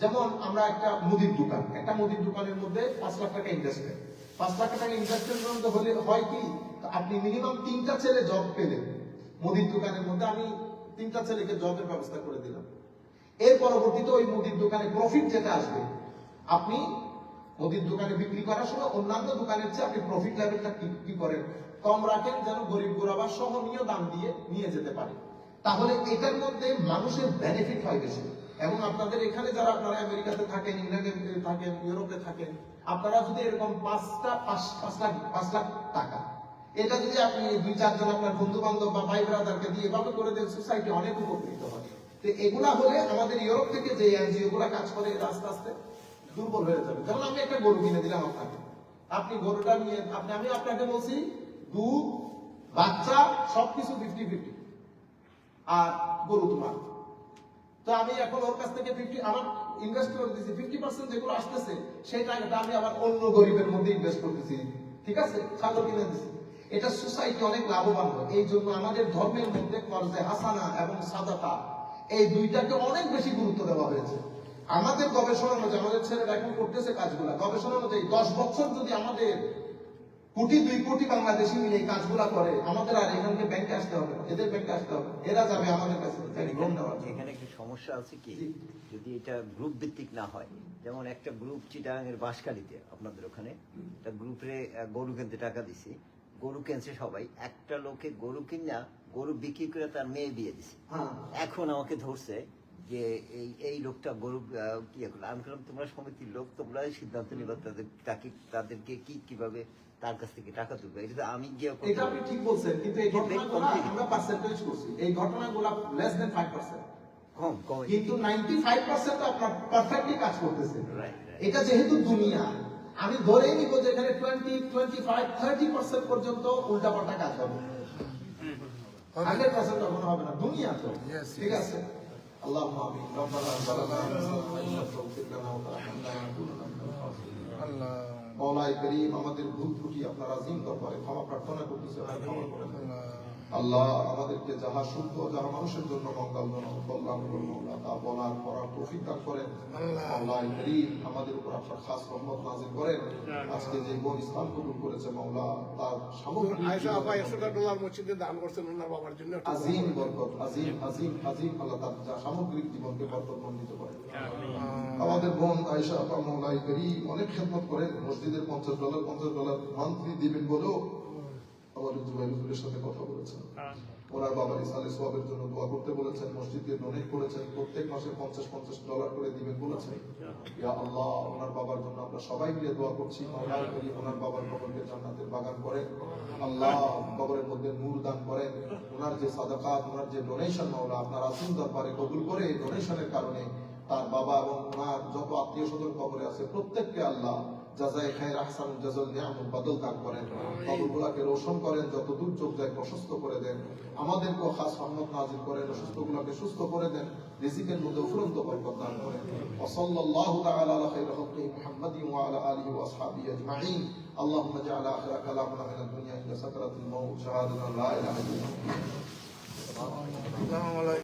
যেমন আমরা একটা মুদির দোকান, একটা মুদির দোকানের মধ্যে 5 লাখ টাকা ইনভেস্টমেন্ট, 5 লাখ টাকা ইনভেস্টমেন্ট হলে হয় কি, আপনি মিনিমাম 3টা ছেলে জব পেলেন মুদির দোকানের মধ্যে। আমি 3টা ছেলেকে জবের ব্যবস্থা করে দিলাম। এর পরবর্তীতে ওই মুদির দোকানে প্রফিট যেটা আসবে, আপনি মুদির দোকানে বিক্রি করার সময় অন্যান্য দোকানের চেয়ে আপনি প্রফিট লেভেলটা কি করেন, কম রাখেন, যেন গরিব গোরাবার সহনীয় দাম দিয়ে নিয়ে যেতে পারে। তাহলে এটার মধ্যে মানুষের বেনিফিট হয় বেশি। এবং আপনাদের এখানে যারা আপনারা আমেরিকাতে থাকেন, ইংল্যান্ডে থাকেন, ইউরোপে থাকেন, আপনারা যদি এরকম 5 লাখ টাকা এটা যদি আপনি 2-4 জন আপনার বন্ধু বান্ধব বা ভাই ব্রাদারকে দিয়ে এভাবে করে দেন, সোসাইটি অনেক উপকৃত হয়। তো এগুলা হলে আমাদের ইউরোপ থেকে যে এনজিও গুলা কাজ করে এরা আস্তে আস্তে দুর্বল হয়ে যাবে। যেমন আমি একটা গরু কিনে দিলাম আপনাকে, আপনি গরুটা নিয়ে আমি আপনাকে বলছি দুধ বাচ্চা সবকিছু 50-50 আর গরু তোমার। তো আমি এখন ওর কাছ থেকে 50 আমার ইনভেস্ট করে দিয়েছি, 50% যেগুলো আসতেছে সেই টাকাটা আমি আবার অন্য গরিবের মধ্যে ইনভেস্ট করতেছি, ঠিক আছে, ছাগল কিনে দিচ্ছি। এটা সোসাইটি অনেক লাভবান হয়। এই জন্য আমাদের ধর্মের মধ্যে কর্জে হাসানা এবং সাদাকা এই দুইটাকে অনেক বেশি গুরুত্ব দেওয়া হয়েছে। আমাদের গবেষণা অনুযায়ী, আমাদের ছেলেরা এখন করতেছে কাজগুলা, গবেষণা অনুযায়ী 10 বছর যদি আমাদের 2 কোটি বাংলাদেশি মিলে এই কাজগুলা করে, আমাদের আর এখানকে ব্যাংকে আসতে হবে না, এদের ব্যাংকে আসতে হবে, এরা যাবে আমাদের কাছে লোন দেওয়ার জন্য। এখানে একটা সমস্যা আছে কি, যদি এটা গ্রুপ ভিত্তিক না হয়, যেমন একটা গ্রুপ চিটাগাঙের বাঁশখালীতে আপনাদের ওখানে একটা গ্রুপে গরু কিনতে টাকা দিছি, গরু কিনছে সবাই, একটা লোকে গরু কিনা গরু বিক্রি করে তার মেয়ে বিয়ে দিছে। হ্যাঁ। এখন আমাকে ধরছে যে এই লোকটা গরু কি করলো, আমি বললাম তোমরা সমিতির লোক, তোমরা সিদ্ধান্ত নিবা তাদেরকে কিভাবে তার কাছ থেকে টাকা তুলবে। এটা আমি গিয়ে এটা আপনি ঠিক বলছেন, কিন্তু এই ঘটনাগুলো আমরা পার্সেন্টেজ করছি, এই ঘটনাগুলো লেস দেন 5%, কম কিন্তু 95% আপনার পারফেক্টলি কাজ করতেছে। Right. এটা যেহেতু দুনিয়া, আমি ধরেই নিব যে এখানে 20, 25, 30% পর্যন্ত উল্টাপাল্টা কাজ হবে, 100% কখনো হবে না, দুনিয়া তো। Yes, ঠিক আছে, আল্লাহুম্মা আমিন। রব্বানা যালামনা আনফুসানা ইন লাম তাগফির লানা ওয়া তারহামনা লানাকুনান্না মিনাল খাসিরিন। আল্লাহ মওলাই করিম, আমাদের ভুল ত্রুটি আপনার আজিম দরবারে ক্ষমা প্রার্থনা করতেছি, ক্ষমা করে দেন। আল্লাহ আমাদেরকে যাহা শুদ্ধ, যাহা মানুষের জন্য মঙ্গলজনক, কল্যাণকর মওলা, তা বলার পড়ার তৌফিক দান করেন। মওলাই করিম, আমাদের উপর আপনার খাস রহমত নাযিল করেন। আজকে যে বোন ইসলাম কবুল করেছে মওলা, তার সামগ্রিক আয়েশা আপা $100 মসজিদে দান করছেন ওনার বাবার জন্য। আজিম বরকত, আজিম আজিম আজিম, আল্লাহ তার যা সামগ্রিক জীবনকে বরকতমণ্ডিত করেন। আমাদের বোন আয়েশা আপা মওলাই করিম অনেক খেদমত করেন, মসজিদের $50 মান্থলি দিবেন বলেও আমাদের জুবাইরুলের সাথে কথা বলেছেন। ওনার বাবার ইসালে সোয়াবের জন্য দোয়া করতে বলেছেন, মসজিদকে ডোনেট করেছেন, প্রত্যেক মাসে $50 করে দিবেন বলেছেন। ইয়া আল্লাহ, ওনার বাবার জন্য আমরা সবাই মিলে দোয়া করছি, মওলা করি ওনার বাবার কবরকে জান্নাতের বাগান করেন। আল্লাহ কবরের মধ্যে নূর দান করেন। ওনার যে সাদাকাত, ওনার যে ডোনেশন মওলা আপনার আসিম দরবারে কবুল করে, এই ডোনেশনের কারণে তার বাবা এবং ওনার যত আত্মীয় স্বজন কবরে আছে প্রত্যেককে আল্লাহ জাযায়ে খায়র আহসান জাযাল নিয়ামত বদল দান করেন, কবরগুলোকে রোশন করেন, যত দূর চোখ যায় প্রশস্ত করে দেন, আমাদেরকেও খাস রহমত নাযিল করেন, অসুস্থগুলোকে সুস্থ করে দেন, রিজিকের মধ্যে ফুরন্ত বরকত দান করেন। ওয়া সাল্লাল্লাহু তাআলা আলা খায়রি খালকিহি মুহাম্মাদিন ওয়া আলা আলিহি ওয়া আসহাবিহি আজমাইন। আল্লাহুম্মা জা'আল আখিরা কালামনা মিনাদ দুনিয়া ইলা সাকরাতিল মাউত শাহাদাতুন লা ইলাহা ইল্লাল্লাহ।